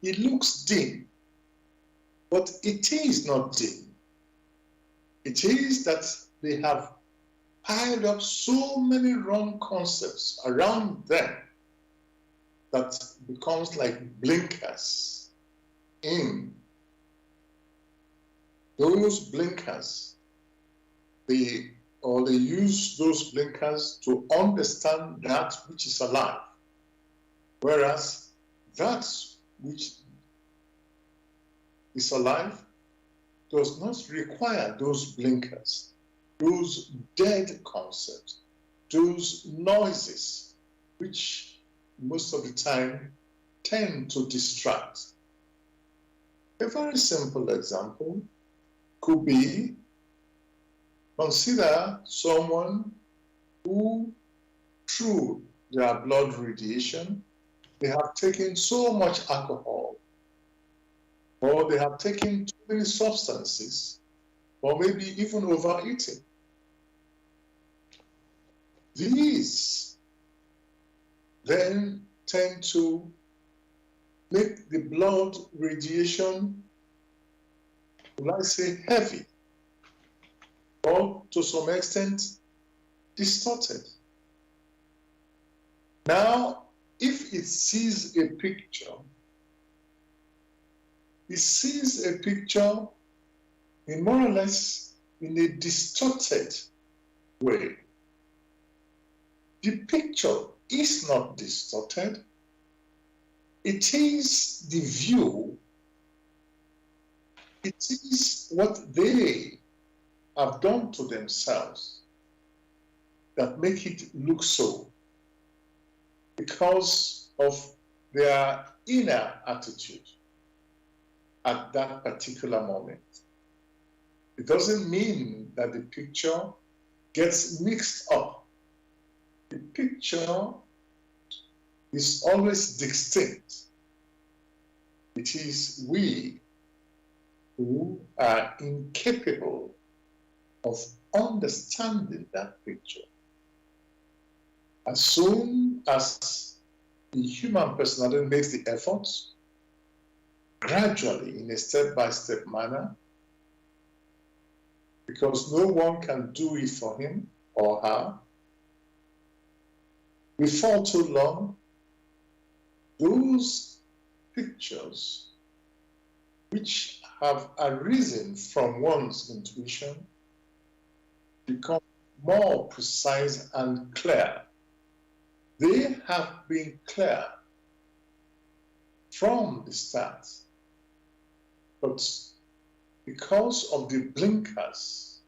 It looks dim, but it is not dim. It is that they have piled up so many wrong concepts around them that becomes like blinkers in. Those blinkers, they use those blinkers to understand that which is alive, whereas that which is alive does not require those blinkers, those dead concepts, those noises, which most of the time tend to distract. A very simple example could be, consider someone who, through their blood radiation, they have taken so much alcohol, or they have taken too many substances, or maybe even overeating. These then tend to make the blood radiation, will I say, heavy, or to some extent distorted. Now, if it sees a picture, it sees a picture in more or less in a distorted way. The picture is not distorted. It is the view. It is what they have done to themselves that make it look so, because of their inner attitude at that particular moment. It doesn't mean that the picture gets mixed up. The picture is always distinct. It is we who are incapable of understanding that picture. As soon as the human personality makes the efforts, gradually, in a step-by-step manner, because no one can do it for him or her, before too long, those pictures which have arisen from one's intuition become more precise and clear. They have been clear from the start, but because of the blinkers,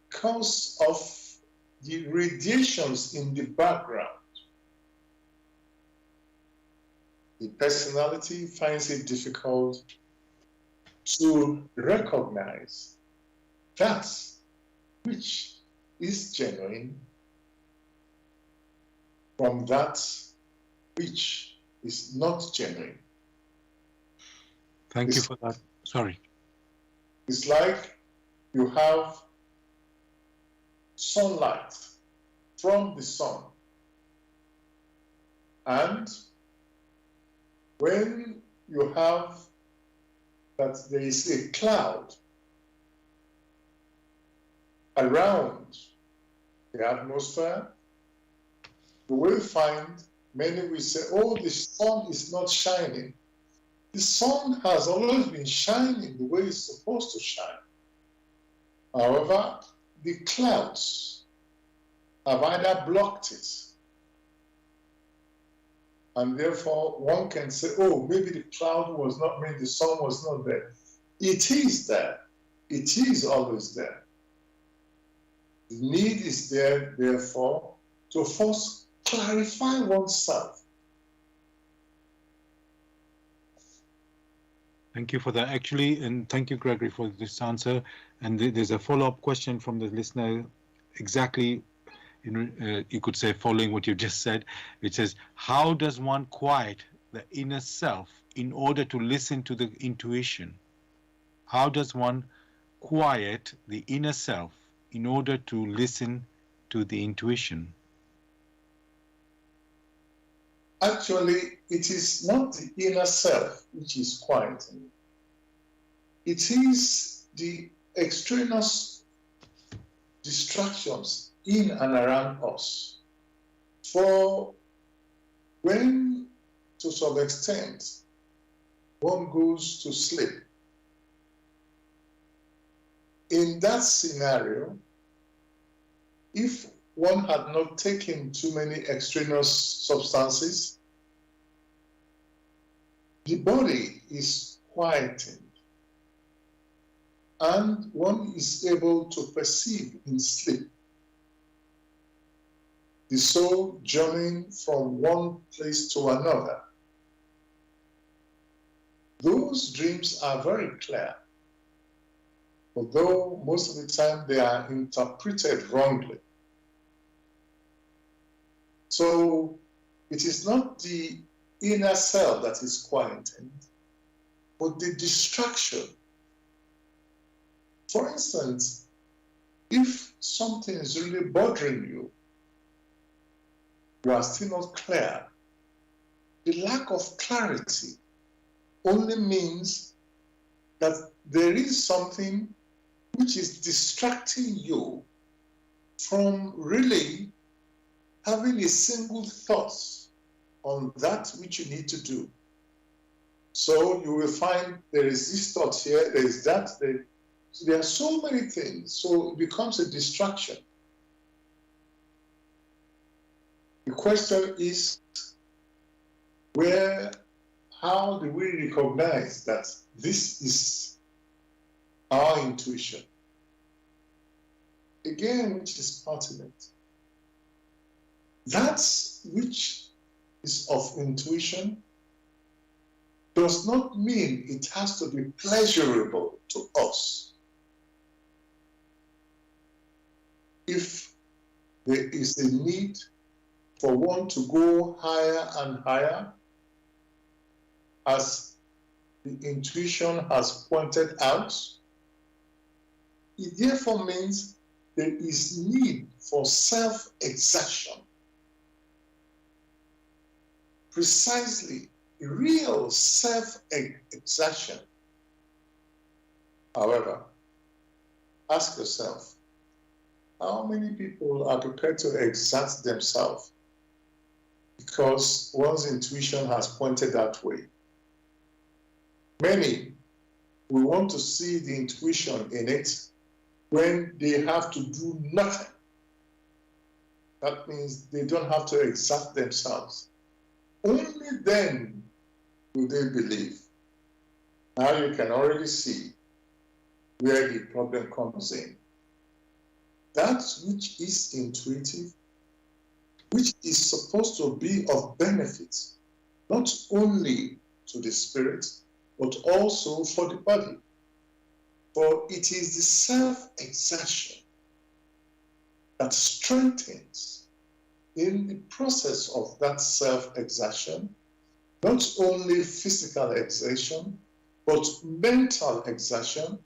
because of the radiations in the background, the personality finds it difficult to recognize that which is genuine from that which is not genuine. Thank you for that. Sorry. It's like you have sunlight from the sun, and when you have that there is a cloud around the atmosphere, you will find many will say, oh, the sun is not shining. The sun has always been shining the way it's supposed to shine. However, the clouds have either blocked it, and therefore one can say, oh, maybe the cloud was not, maybe the sun was not there. It is there. It is always there. The need is there, therefore, to first clarify oneself. Thank you for that. Actually, and thank you, Gregory, for this answer. And there's a follow-up question from the listener, exactly, you could say, following what you just said, which says, how does one quiet the inner self in order to listen to the intuition? How does one quiet the inner self in order to listen to the intuition? Actually, it is not the inner self which is quieting. It is the extraneous distractions in and around us. For when, to some extent, one goes to sleep, in that scenario, if one had not taken too many extraneous substances, the body is quietened, and one is able to perceive in sleep the soul journeying from one place to another. Those dreams are very clear, although most of the time they are interpreted wrongly. So it is not the inner self that is quietened, but the distraction. For instance, if something is really bothering you, you are still not clear. The lack of clarity only means that there is something which is distracting you from really having a single thought on that which you need to do. So you will find there is this thought here, there is that, there are so many things, so it becomes a distraction. The question is, how do we recognize that this is our intuition? Again, which is pertinent. That which is of intuition does not mean it has to be pleasurable to us. If there is a need for one to go higher and higher, as the intuition has pointed out, it therefore means there is need for self-exertion. Precisely, real self-exertion. However, ask yourself, how many people are prepared to exert themselves because one's intuition has pointed that way? Many will want to see the intuition in it when they have to do nothing. That means they don't have to exert themselves. Only then will they believe. Now you can already see where the problem comes in. That which is intuitive, which is supposed to be of benefit, not only to the spirit, but also for the body. For it is the self-exertion that strengthens in the process of that self-exertion, not only physical exertion, but mental exertion,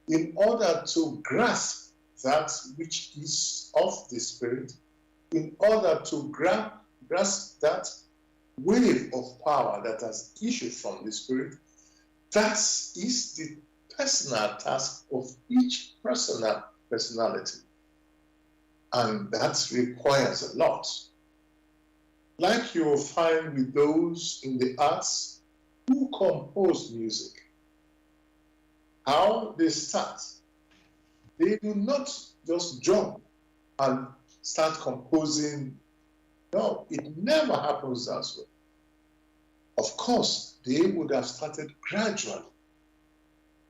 in order to grasp that which is of the spirit, in order to grasp that wave of power that has issued from the spirit. That is the personal task of each personality. And that requires a lot. Like you will find with those in the arts who compose music, how they start. They do not just jump and start composing. No, it never happens that way. Of course, they would have started gradually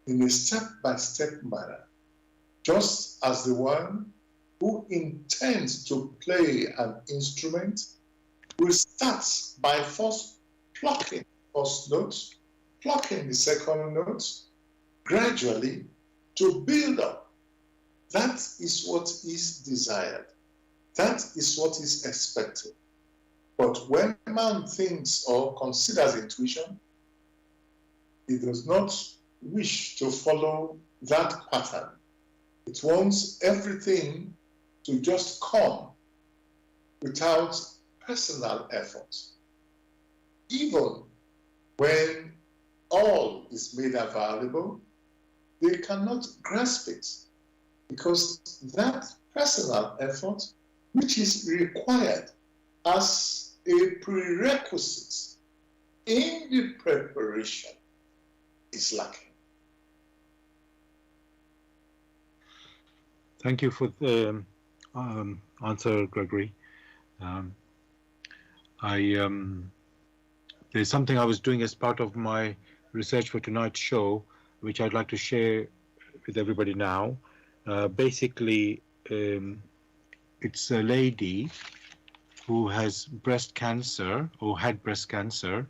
in a step-by-step manner, just as the one who intends to play an instrument will start by first plucking the first note, plucking the second note, gradually to build up. That is what is desired. That is what is expected. But when man thinks or considers intuition, he does not wish to follow that pattern. It wants everything to just come without personal effort. Even when all is made available, they cannot grasp it because that personal effort, which is required as a prerequisite in the preparation, is lacking. Thank you for the answer, Gregory. There's something I was doing as part of my research for tonight's show, which I'd like to share with everybody now. Basically, it's a lady who has breast cancer or had breast cancer,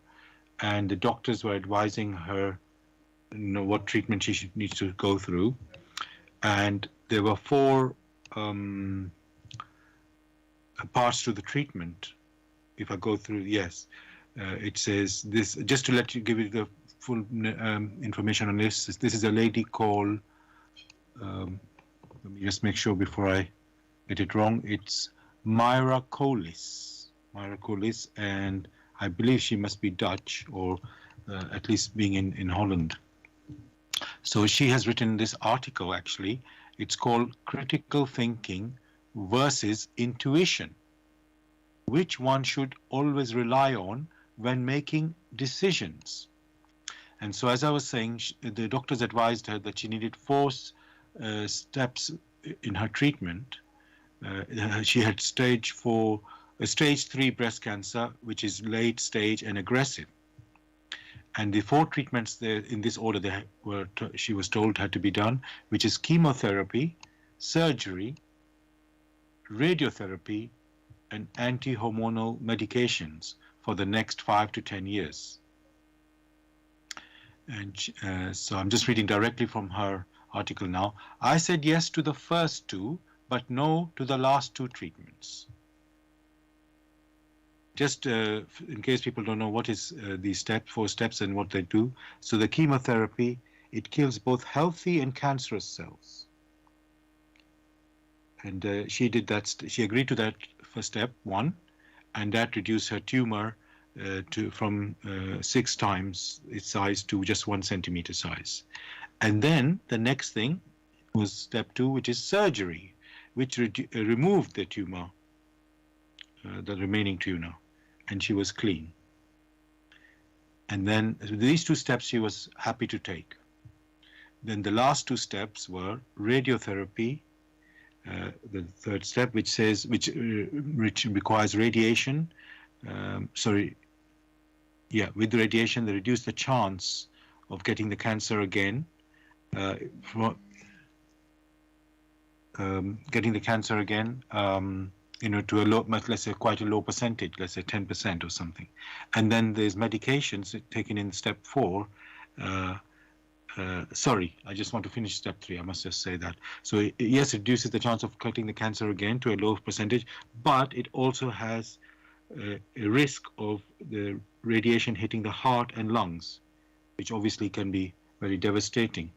and the doctors were advising her, what treatment she needs to go through. And there were 4 parts to the treatment. If I go through, yes, it says this, just to give you the full information on this. This is a lady called, let me just make sure before I get it wrong. It's Myra Collis, and I believe she must be Dutch, or at least being in Holland. So she has written this article, actually. It's called Critical Thinking versus Intuition. Which one should always rely on when making decisions? And so, as I was saying, the doctors advised her that she needed 4 steps in her treatment. She had stage 3 breast cancer, which is late stage and aggressive. And the 4 treatments there in this order she was told had to be done, which is chemotherapy, surgery, radiotherapy, and anti-hormonal medications for the next 5 to 10 years. And so I'm just reading directly from her article now. I said yes to the first 2, but no to the last 2 treatments. Just in case people don't know what is these 4 steps and what they do. So the chemotherapy, it kills both healthy and cancerous cells. And she did that. She agreed to that for step 1, and that reduced her tumor from 6 times its size to just 1 centimeter size. And then the next thing was step 2, which is surgery, which removed the tumor, the remaining tumor, and she was clean. And then these 2 steps she was happy to take. Then the last 2 steps were radiotherapy, the 3rd step, which requires radiation. With radiation, they reduce the chance of getting the cancer again. To a low, let's say quite a low percentage, let's say 10% or something. And then there's medications taken in step 4. Sorry, I just want to finish step 3. I must just say that. So yes, it reduces the chance of getting the cancer again to a low percentage, but it also has a risk of the radiation hitting the heart and lungs, which obviously can be very devastating.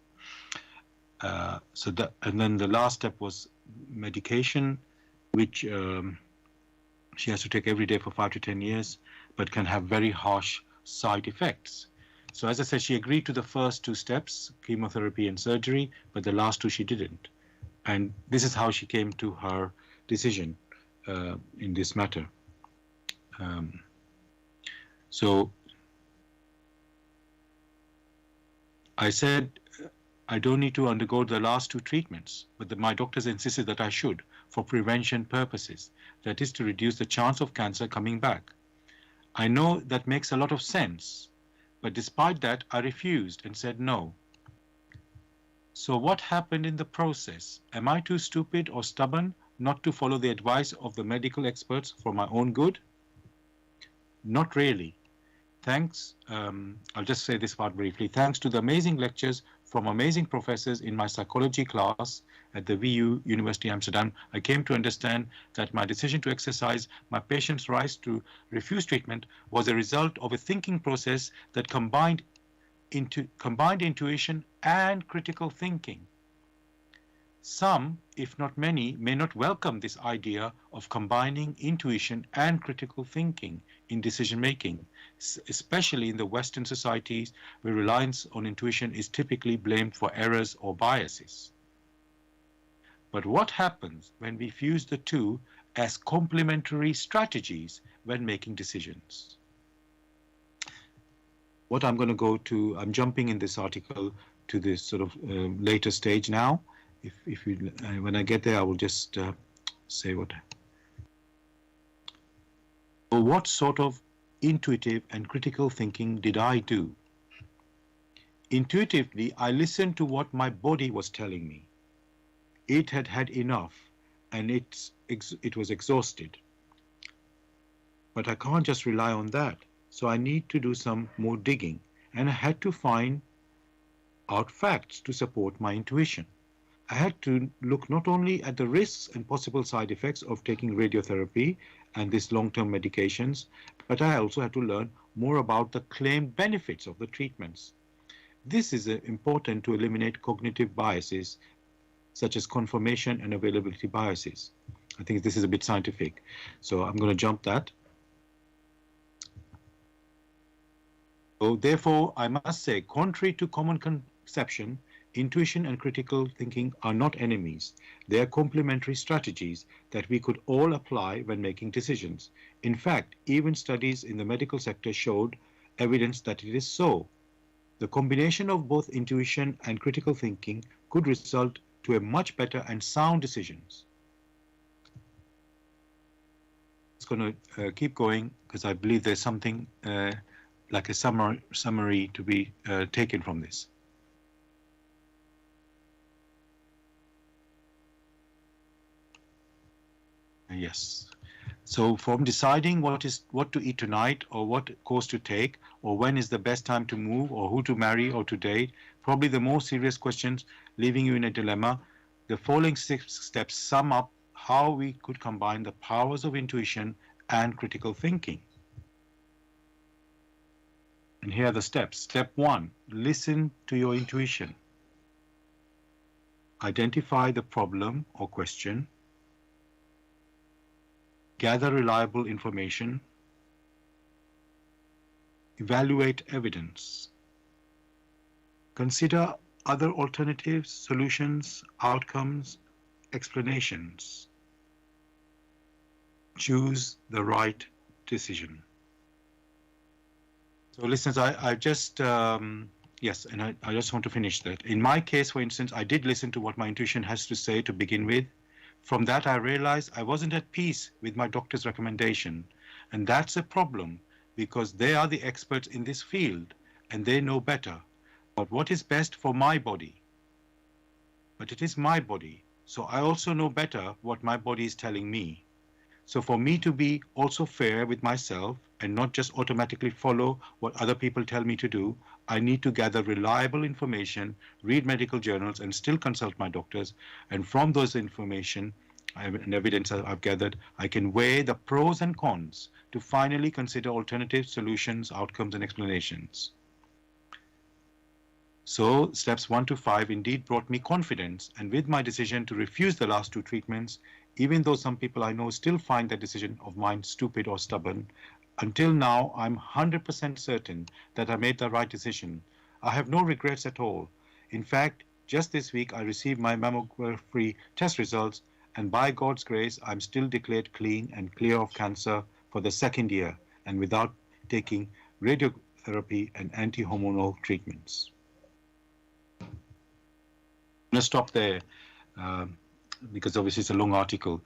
And then the last step was medication, which she has to take every day for 5 to 10 years, but can have very harsh side effects. So as I said, she agreed to the first 2 steps, chemotherapy and surgery, but the last 2 she didn't. And this is how she came to her decision in this matter. So I said, I don't need to undergo the last two treatments, but my doctors insisted that I should for prevention purposes, that is to reduce the chance of cancer coming back. I know that makes a lot of sense, but despite that, I refused and said no. So what happened in the process? Am I too stupid or stubborn not to follow the advice of the medical experts for my own good? Not really. Thanks, I'll just say this part briefly. Thanks to the amazing lectures from amazing professors in my psychology class at the VU University Amsterdam, I came to understand that my decision to exercise my patient's rights to refuse treatment was a result of a thinking process that combined intuition and critical thinking. Some, if not many, may not welcome this idea of combining intuition and critical thinking in decision making, especially in the Western societies where reliance on intuition is typically blamed for errors or biases. But what happens when we fuse the two as complementary strategies when making decisions? What I'm going to go to, I'm jumping in this article to this sort of later stage now. If you, when I get there, I will just say what. So what sort of intuitive and critical thinking did I do? Intuitively, I listened to what my body was telling me. It had had enough, and it was exhausted. But I can't just rely on that. So I need to do some more digging, and I had to find out facts to support my intuition. I had to look not only at the risks and possible side effects of taking radiotherapy and these long-term medications, but I also had to learn more about the claimed benefits of the treatments. This is important to eliminate cognitive biases, such as confirmation and availability biases. I think this is a bit scientific, so I'm going to jump that. So therefore, I must say, contrary to common conception, intuition and critical thinking are not enemies. They are complementary strategies that we could all apply when making decisions. In fact, even studies in the medical sector showed evidence that it is so. The combination of both intuition and critical thinking could result to a much better and sound decisions. It's going to keep going because I believe there's something like a summary to be taken from this. Yes. So from deciding what to eat tonight, or what course to take, or when is the best time to move, or who to marry or to date, probably the more serious questions leaving you in a dilemma, the following 6 steps sum up how we could combine the powers of intuition and critical thinking. And here are the steps. Step 1, listen to your intuition. Identify the problem or question. Gather reliable information. Evaluate evidence. Consider other alternatives, solutions, outcomes, explanations. Choose the right decision. So listeners, I just, yes, and I just want to finish that. In my case, for instance, I did listen to what my intuition has to say to begin with. From that, I realized I wasn't at peace with my doctor's recommendation. And that's a problem because they are the experts in this field and they know better. But what is best for my body? But it is my body. So I also know better what my body is telling me. So for me to be also fair with myself and not just automatically follow what other people tell me to do, I need to gather reliable information, read medical journals, and still consult my doctors. And from those information and evidence I've gathered, I can weigh the pros and cons to finally consider alternative solutions, outcomes, and explanations. So steps 1 to 5 indeed brought me confidence, and with my decision to refuse the last 2 treatments, even though some people I know still find that decision of mine stupid or stubborn, until now I'm 100% certain that I made the right decision. I have no regrets at all. In fact, just this week I received my mammogram-free test results, and by God's grace I'm still declared clean and clear of cancer for the 2nd year and without taking radiotherapy and anti-hormonal treatments. Let's stop there because obviously it's a long article.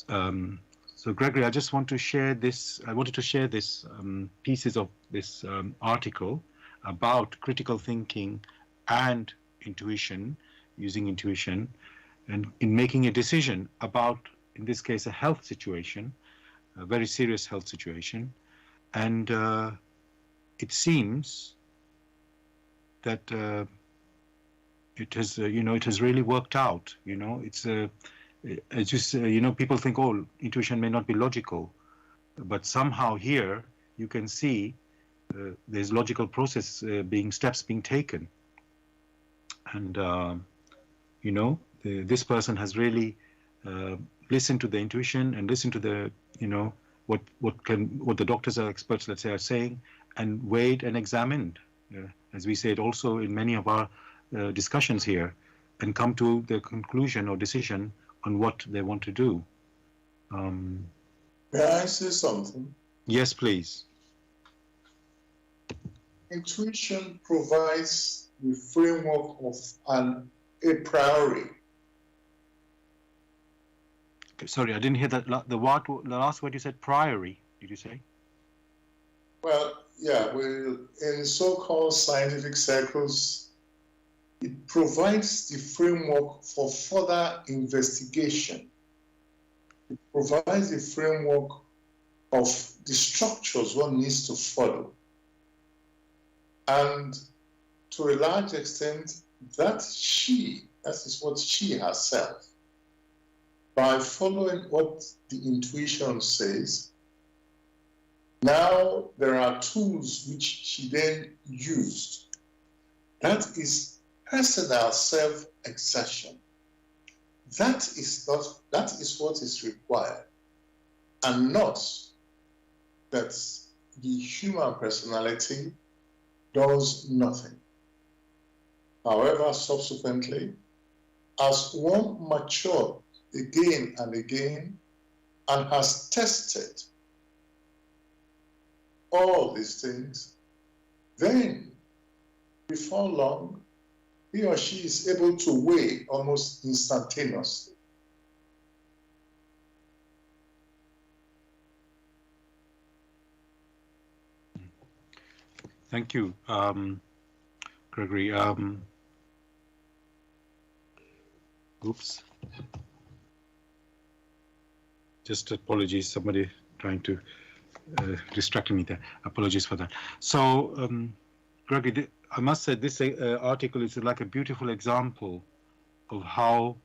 So Gregory, I just want to share this. I wanted to share this pieces of this article about critical thinking and intuition, using intuition, and in making a decision about, in this case, a health situation, a very serious health situation, and it seems that it has, it has really worked out. It's as you say, people think, oh, intuition may not be logical, but somehow here you can see there's logical process steps being taken, and this person has really listened to the intuition and listened to the, what the doctors or experts, let's say, are saying, and weighed and examined, as we said also in many of our discussions here, and come to the conclusion or decision on what they want to do. May I say something? Yes, please. Intuition provides the framework of a priori. Sorry, I didn't hear that. The last word you said, priori, did you say? Well, yeah, in so-called scientific circles, it provides the framework for further investigation. It provides the framework of the structures one needs to follow. And to a large extent, that is what she herself, by following what the intuition says, now there are tools which she then used. That is personal self-exertion. That is what is required, and not that the human personality does nothing. However, subsequently, as one matured again and again and has tested all these things, then before long, he or she is able to weigh almost instantaneously. Thank you, Gregory. Oops. Just apologies, somebody trying to distract me there. Apologies for that. So, Gregory, I must say this article is like a beautiful example of how,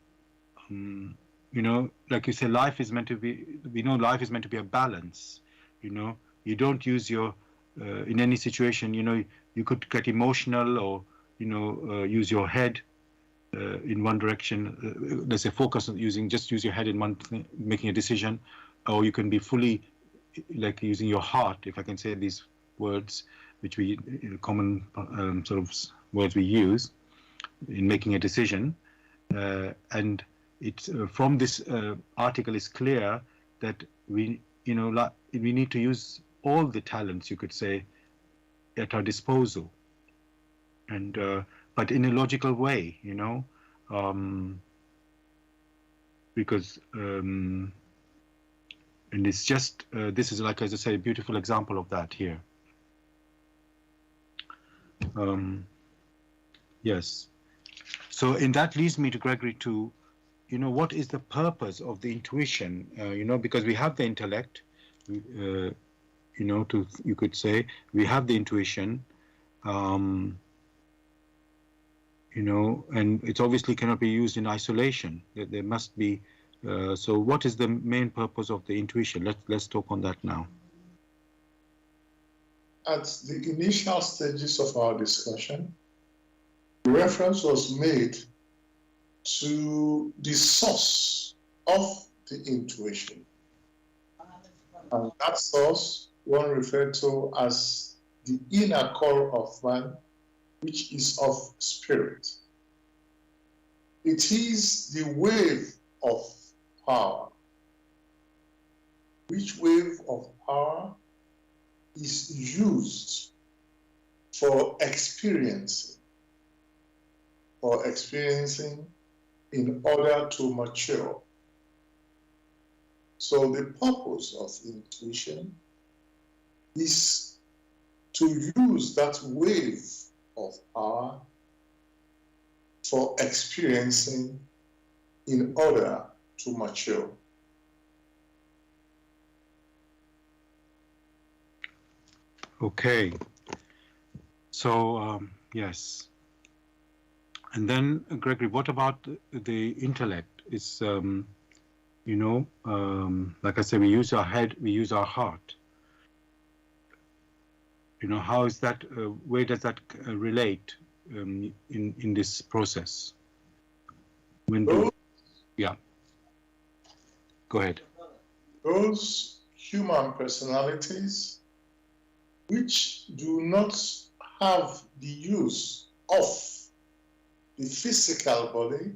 like you say, life is meant to be, life is meant to be a balance. You don't use your, in any situation, you could get emotional or, use your head in one direction, let's say focus on use your head in one thing, making a decision, or you can be fully like using your heart, if I can say these words, which we common sort of words we use in making a decision, and it's from this article is clear that we need to use all the talents, you could say, at our disposal, and but in a logical way, because and it's just this is, like, as I say, a beautiful example of that here. Yes. So, and that leads me to Gregory to, what is the purpose of the intuition? Because we have the intellect, you could say we have the intuition, and it obviously cannot be used in isolation. There must be. So, what is the main purpose of the intuition? Let's talk on that now. At the initial stages of our discussion, the reference was made to the source of the intuition. And that source one referred to as the inner core of man, which is of spirit. It is the wave of power. Which wave of power is used for experiencing in order to mature. So the purpose of intuition is to use that wave of power for experiencing in order to mature. Okay. So, yes. And then, Gregory, what about the intellect? Is, like I said, we use our head, we use our heart. How is that, where does that relate in this process? Yeah. Go ahead. Those human personalities which do not have the use of the physical body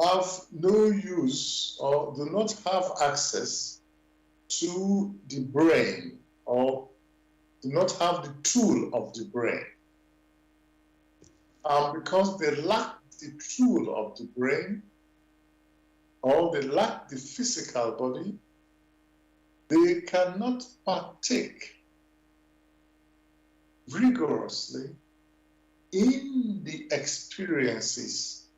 have no use or do not have access to the brain or do not have the tool of the brain. Because they lack the tool of the brain or they lack the physical body, they cannot partake rigorously in the experiences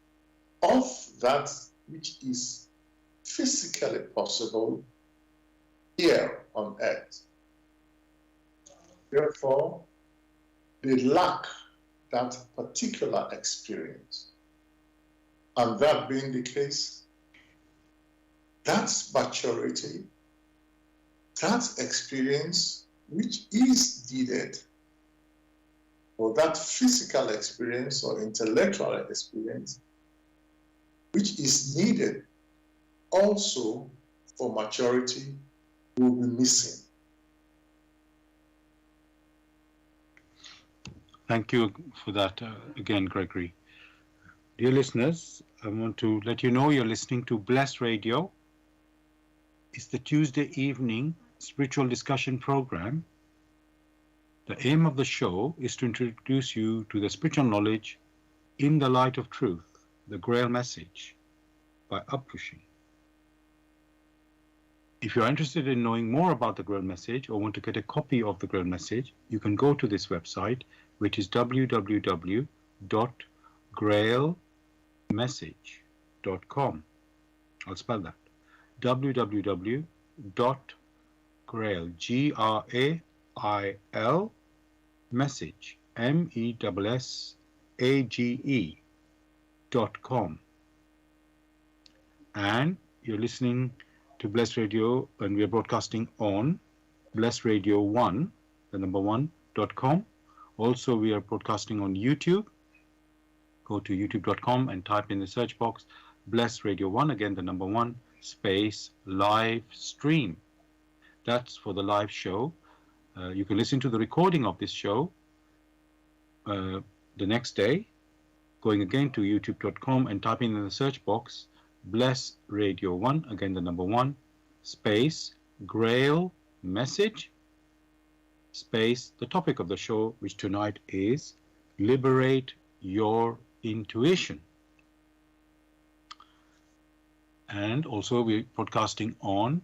of that which is physically possible here on earth. Therefore, they lack that particular experience. And that being the case, that's maturity, that experience which is needed for that physical experience or intellectual experience, which is needed also for maturity, will be missing. Thank you for that again, Gregory. Dear listeners, I want to let you know you're listening to Blessed Radio. It's the Tuesday evening spiritual discussion program. The aim of the show is to introduce you to the spiritual knowledge in the light of truth, the Grail Message, by Uppushing. If you're interested in knowing more about the Grail Message or want to get a copy of the Grail Message, you can go to this website, which is www.grailmessage.com. I'll spell that. www.grail, Grail, message, MESSAGE.com. And you're listening to Blessed Radio, and we are broadcasting on Blessed Radio 1, the number 1.com. Also, we are broadcasting on YouTube. Go to youtube.com and type in the search box Blessed Radio 1, again the number 1, space live stream. That's for the live show. You can listen to the recording of this show the next day, going again to youtube.com and typing in the search box Bless Radio 1, again the number 1, space Grail Message, space the topic of the show, which tonight is Liberate Your Intuition. And also we're broadcasting on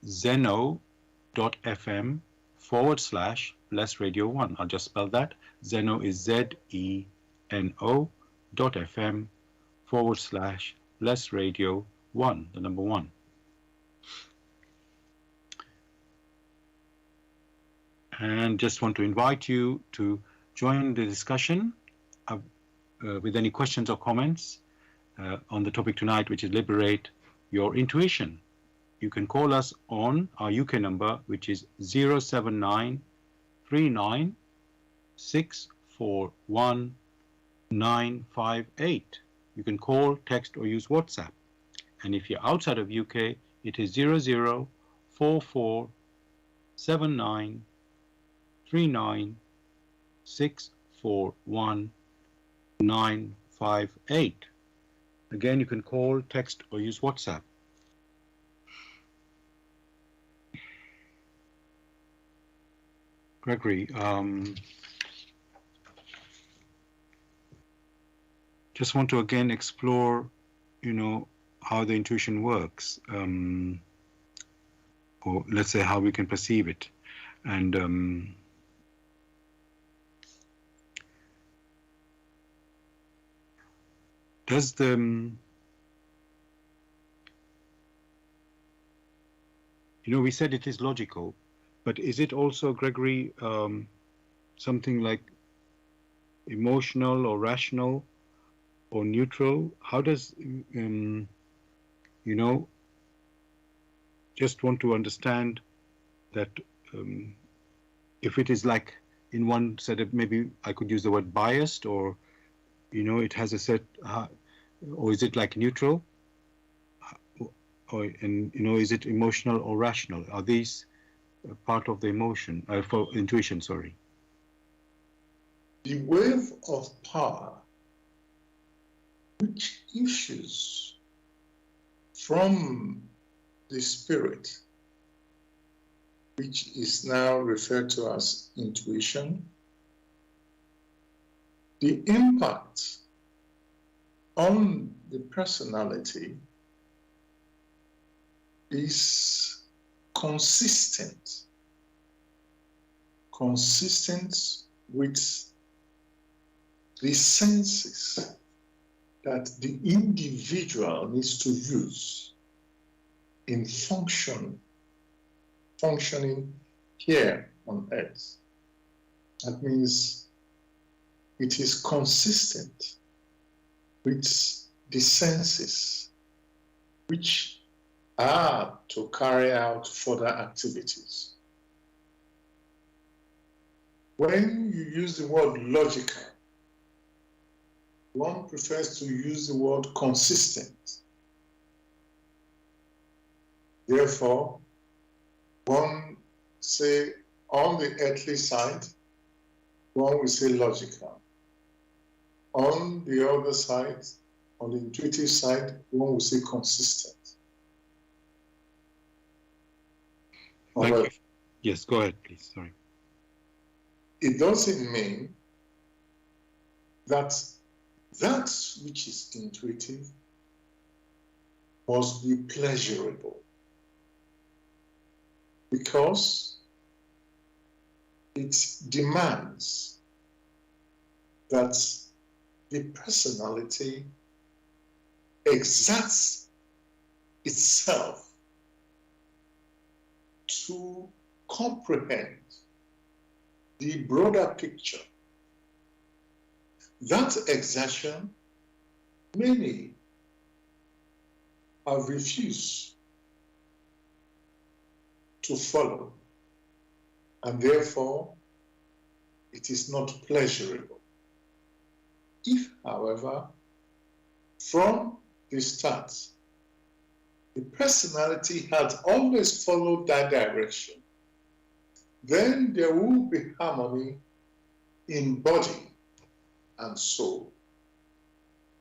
zeno.fm/Bless Radio 1. I'll just spell that. Zeno is ZENO.fm/Bless Radio 1, the number 1. And just want to invite you to join the discussion with any questions or comments on the topic tonight, which is Liberate Your Intuition. You can call us on our UK number, which is 079 39 641 958. You can call, text, or use WhatsApp. And if you're outside of UK, it is 0044 79 39 641 958. Again, you can call, text, or use WhatsApp. Gregory, just want to again explore, how the intuition works, or let's say how we can perceive it. And does we said it is logical, but is it also, Gregory, something like emotional or rational or neutral? How does, just want to understand that if it is like in one set of, maybe I could use the word biased, or, it has a set, or is it like neutral? And is it emotional or rational? Are these part of the emotion, for intuition, sorry? The wave of power which issues from the spirit, which is now referred to as intuition, the impact on the personality is consistent with the senses that the individual needs to use in functioning here on earth. That means it is consistent with the senses which are to carry out further activities. When you use the word logical, one prefers to use the word consistent. Therefore, one say on the earthly side, one will say logical. On the other side, on the intuitive side, one will say consistent. Yes, go ahead, please. Sorry. It doesn't mean that which is intuitive must be pleasurable, because it demands that the personality exerts itself to comprehend the broader picture. That exertion, many have refused to follow, and therefore it is not pleasurable. If, however, from the start, the personality had always followed that direction, then there will be harmony in body and soul.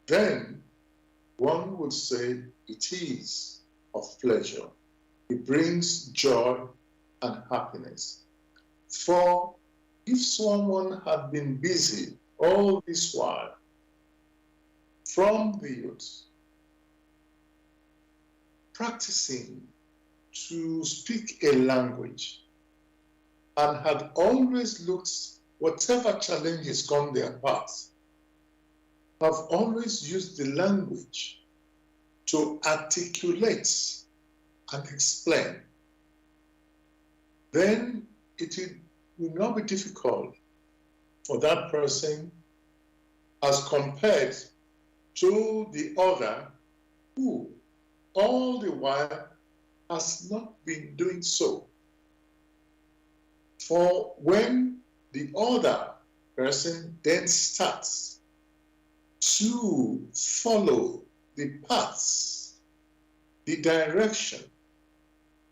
Then one would say it is of pleasure. It brings joy and happiness. For if someone had been busy all this while, from the youth, practicing to speak a language, and had always looked, whatever challenges come their path, have always used the language to articulate and explain, then it will not be difficult for that person as compared to the other who all the while has not been doing so. For when the other person then starts to follow the paths, the direction,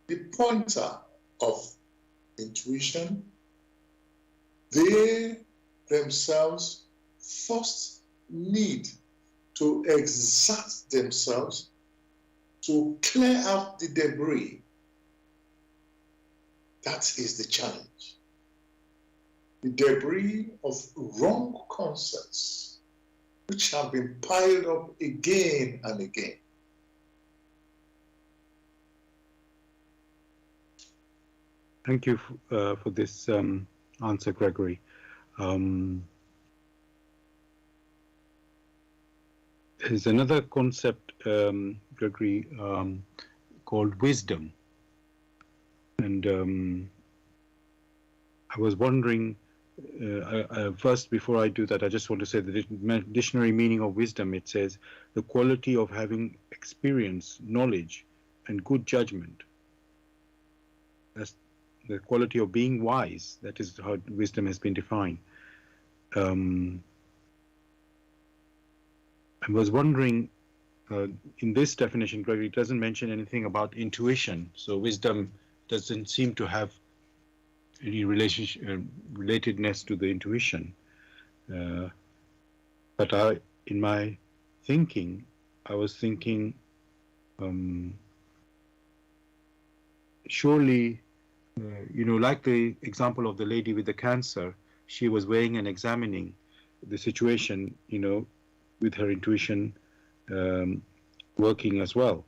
the pointer of intuition, they themselves first need to exert themselves to clear out the debris. That is the challenge. The debris of wrong concepts which have been piled up again and again. Thank you for this answer, Gregory. There's another concept, Gregory, called wisdom. And I was wondering, first, before I do that, I just want to say the dictionary meaning of wisdom, it says the quality of having experience, knowledge, and good judgment. That's the quality of being wise. That is how wisdom has been defined. I was wondering, in this definition, Gregory doesn't mention anything about intuition. So wisdom doesn't seem to have any relatedness to the intuition. But in my thinking, I was thinking, surely, like the example of the lady with the cancer, she was weighing and examining the situation, with her intuition working as well.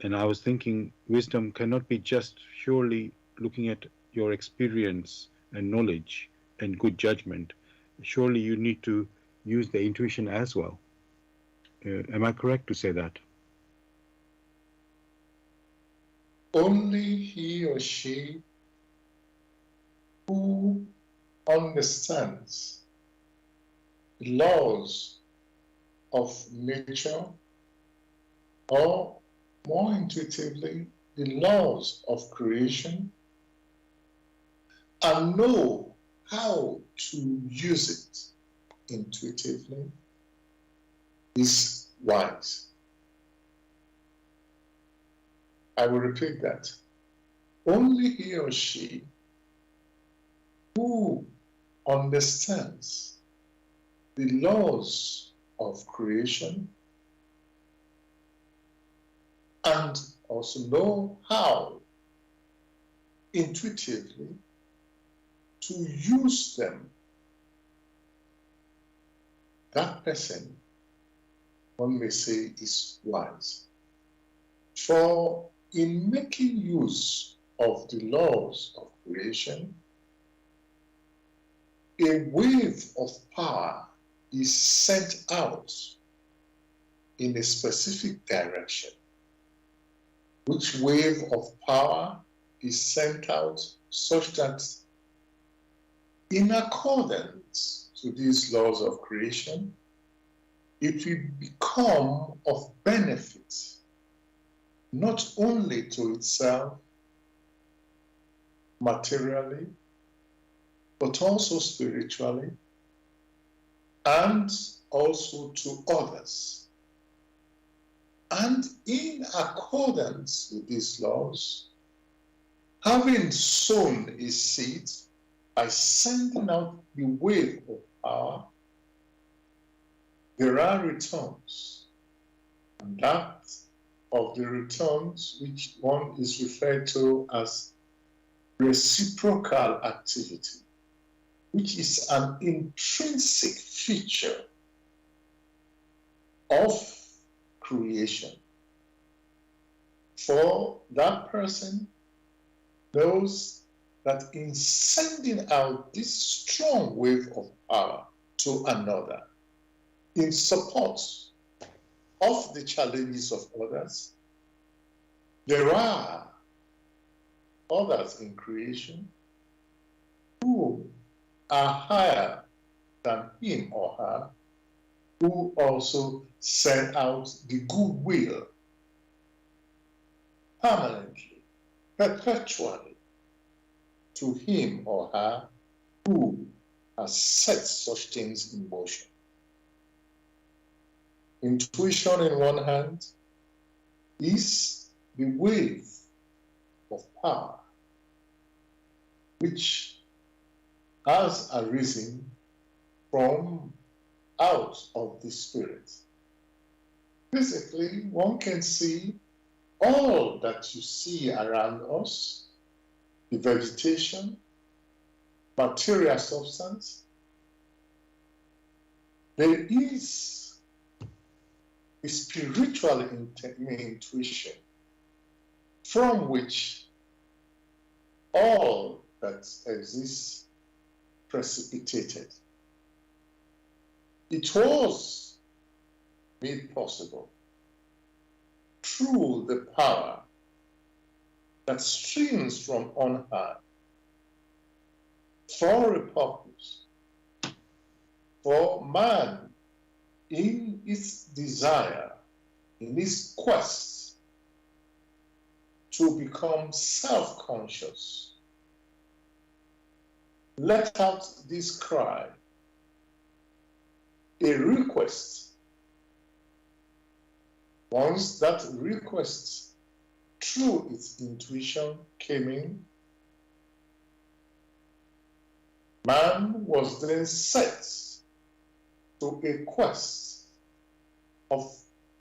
And I was thinking wisdom cannot be just purely looking at your experience and knowledge and good judgment. Surely you need to use the intuition as well. Am I correct to say that? Only he or she who understands the laws of nature, or more intuitively, the laws of creation, and know how to use it intuitively, is wise. I will repeat that. Only he or she who understands the laws of creation and also know how intuitively to use them, that person, one may say, is wise. For in making use of the laws of creation, a wave of power is sent out in a specific direction. Which wave of power is sent out such that, in accordance to these laws of creation, it will become of benefit not only to itself materially, but also spiritually, and also to others. And in accordance with these laws, having sown a seed by sending out the wave of power, there are returns. And that of the returns, which one is referred to as reciprocal activity, which is an intrinsic feature of creation. For that person knows that in sending out this strong wave of power to another in support of the challenges of others, there are others in creation who are higher than him or her, who also send out the goodwill permanently, perpetually, to him or her who has set such things in motion. Intuition, in one hand, is the wave of power which has arisen from out of the spirit. Basically, one can see all that you see around us, the vegetation, material substance. There is a spiritual intuition from which all that exists precipitated. It was made possible through the power that streams from on high for a purpose, for man in its desire, in his quest to become self-conscious, let out this cry, a request. Once that request, through its intuition, came in, man was then set to a quest of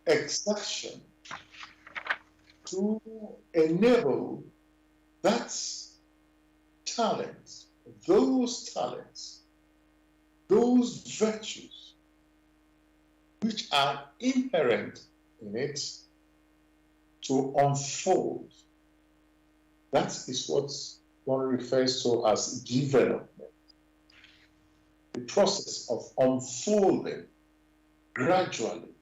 exaction to enable that talent, those virtues which are inherent in it to unfold. That is what one refers to as development. The process of unfolding gradually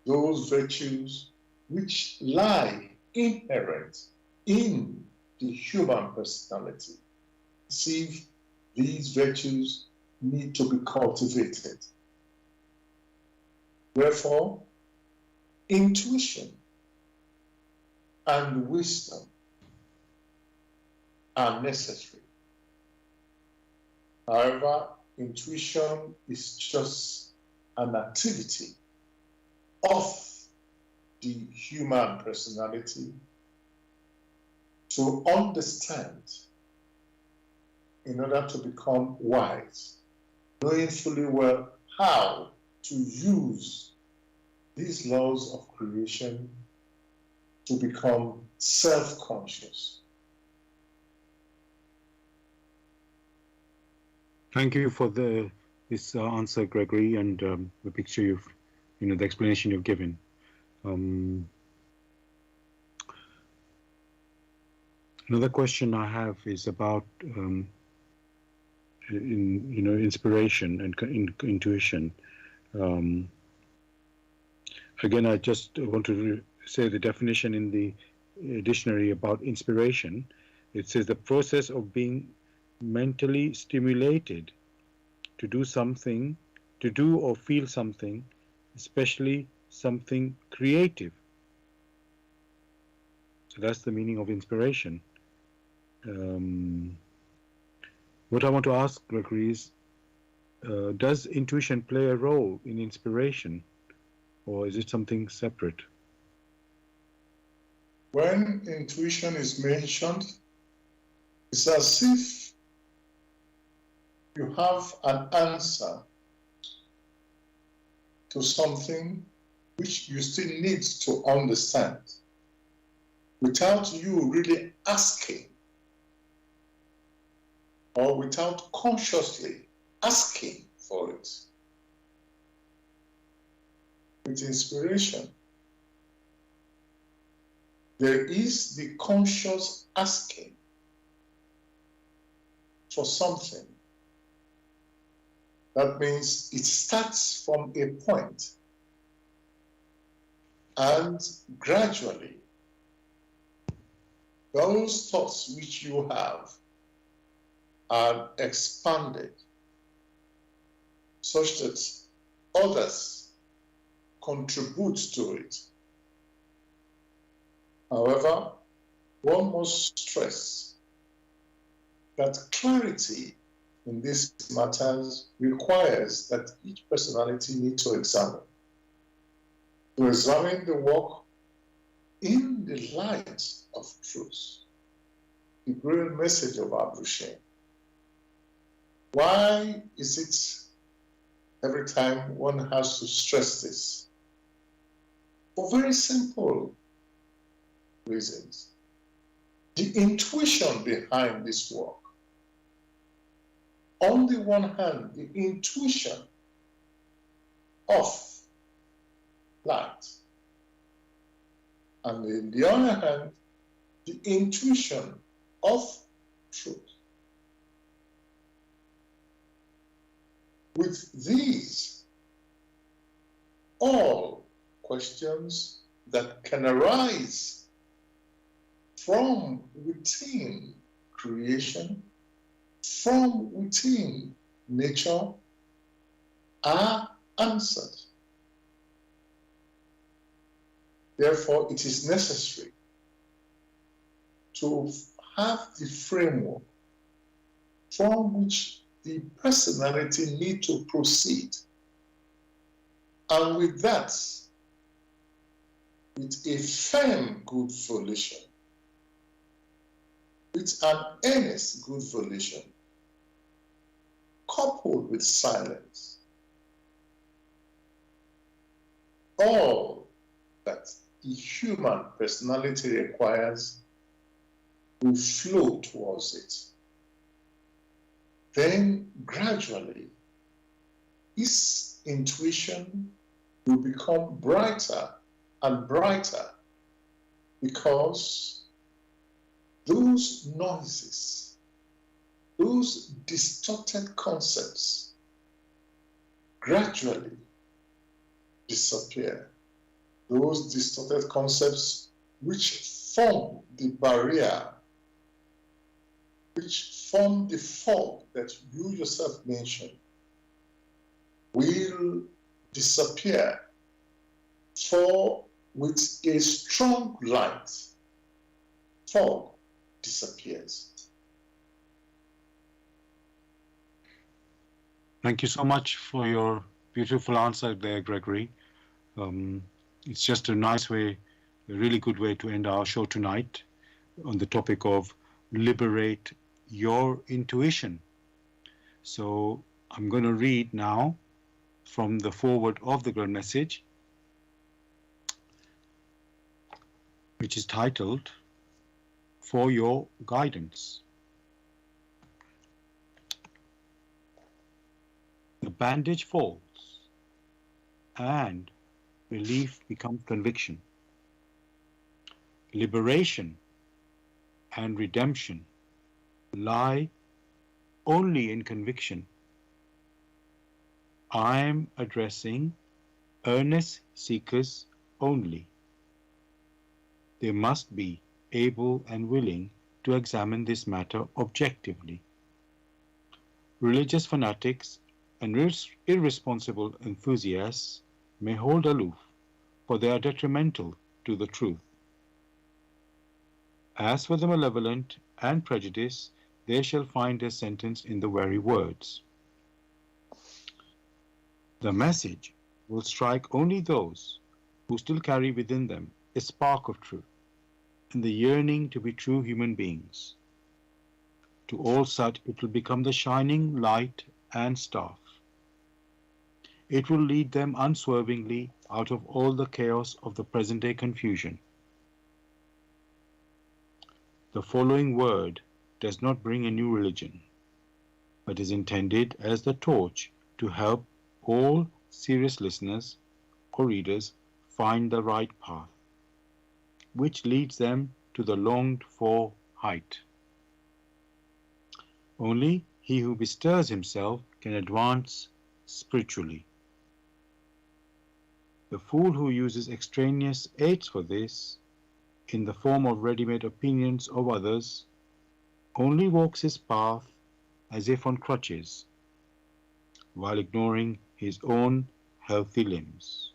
those virtues which lie inherent in the human personality. See, these virtues need to be cultivated. Therefore, intuition and wisdom are necessary. However, intuition is just an activity of the human personality to understand in order to become wise, knowing fully well how to use these laws of creation to become self-conscious. Thank you for this answer, Gregory, and the picture the explanation you've given. Another question I have is about inspiration and intuition. Again, I just want to say the definition in the dictionary about inspiration. It says the process of being mentally stimulated to do something, to do or feel something, especially something creative. So that's the meaning of inspiration. What I want to ask, Gregory, is does intuition play a role in inspiration, or is it something separate? When intuition is mentioned, it's as if you have an answer to something which you still need to understand without you really asking or without consciously asking for it. With inspiration, there is the conscious asking for something. That means it starts from a point and gradually those thoughts which you have are expanded such that others contribute to it. However, one must stress that clarity in these matters requires that each personality needs to examine the work in the light of truth, the Grail Message of Abraham. Why is it every time one has to stress this? For very simple reasons. The intuition behind this work. On the one hand, the intuition of light. And on the other hand, the intuition of truth. With these, all questions that can arise from within creation, from within nature, are answered. Therefore, it is necessary to have the framework from which the personality need to proceed. And with that, with a firm good volition, with an earnest good volition, coupled with silence, all that the human personality requires will flow towards it. Then gradually, his intuition will become brighter and brighter, because those noises, those distorted concepts gradually disappear. Those distorted concepts which form the barrier, which form the fog that you yourself mentioned, will disappear, for with a strong light, fog disappears. Thank you so much for your beautiful answer there, Gregory. It's just a nice way, a really good way to end our show tonight on the topic of liberate your intuition. So I'm going to read now from the foreword of the Grail Message, which is titled, For Your Guidance. The bandage falls, and relief becomes conviction. Liberation and redemption lie only in conviction. I am addressing earnest seekers only. They must be able and willing to examine this matter objectively. Religious fanatics and irresponsible enthusiasts may hold aloof, for they are detrimental to the truth. As for the malevolent and prejudiced, they shall find their sentence in the very words. The message will strike only those who still carry within them a spark of truth and the yearning to be true human beings. To all such it will become the shining light and staff. It will lead them unswervingly out of all the chaos of the present-day confusion. The following word does not bring a new religion, but is intended as the torch to help all serious listeners or readers find the right path, which leads them to the longed-for height. Only he who bestirs himself can advance spiritually. The fool who uses extraneous aids for this, in the form of ready-made opinions of others, only walks his path as if on crutches, while ignoring his own healthy limbs.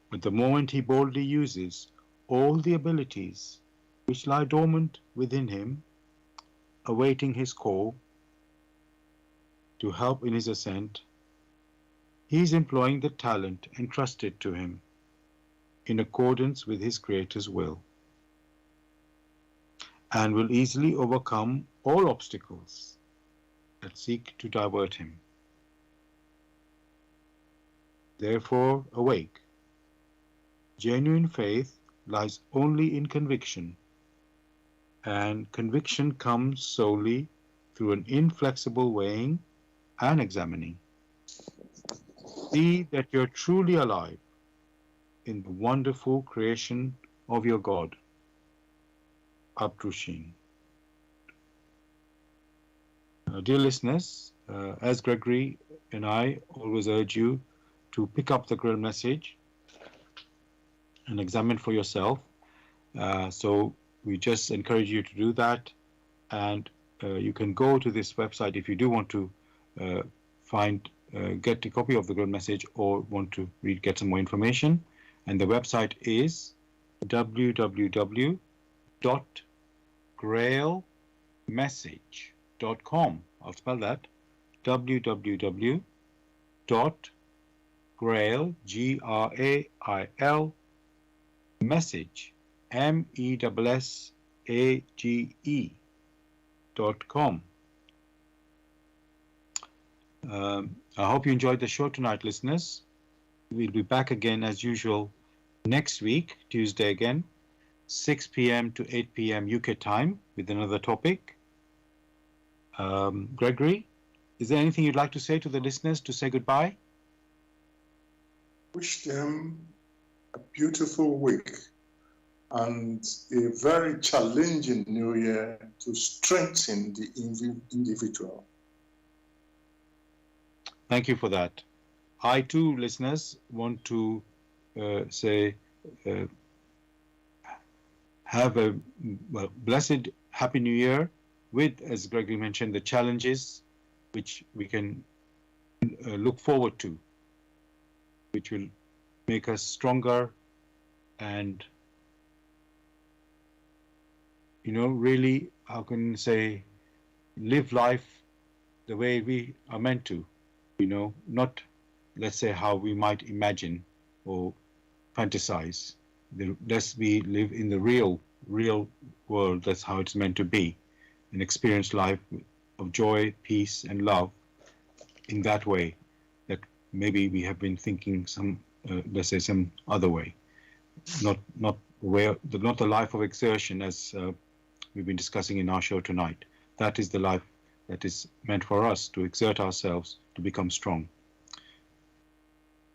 But the moment he boldly uses all the abilities which lie dormant within him, awaiting his call to help in his ascent, he is employing the talent entrusted to him in accordance with his Creator's will, and will easily overcome all obstacles that seek to divert him. Therefore, awake. Genuine faith lies only in conviction, and conviction comes solely through an inflexible weighing and examining. See that you're truly alive, in the wonderful creation of your God. Abdushin. Dear listeners, as Gregory and I always urge you to pick up the Grail Message and examine for yourself. So we just encourage you to do that, and you can go to this website if you do want to get a copy of the Grail Message or want to get some more information. And the website is www.grailmessage.com. I'll spell that: www.grail, Grail, message, MESSAGE.com. I hope you enjoyed the show tonight, listeners. We'll be back again as usual next week, Tuesday again, 6 p.m. to 8 p.m. UK time with another topic. Gregory, is there anything you'd like to say to the listeners to say goodbye? Wish them a beautiful week and a very challenging new year to strengthen the individual. Thank you for that. I too, listeners, want to say have a blessed Happy New Year with, as Gregory mentioned, the challenges which we can look forward to, which will make us stronger and, really, how can I say, live life the way we are meant to, not, let's say, how we might imagine or fantasize. Let's live in the real world. That's how it's meant to be, and experience life of joy, peace, and love in that way that maybe we have been thinking some other way, not the life of exertion as we've been discussing in our show tonight. That is the life that is meant for us, to exert ourselves to become strong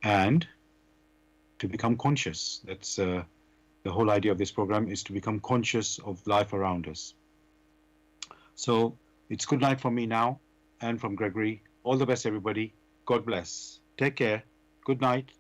and to become conscious. That's the whole idea of this program, is to become conscious of life around us. So it's good night from me now and from Gregory. All the best, everybody. God bless. Take care. Good night.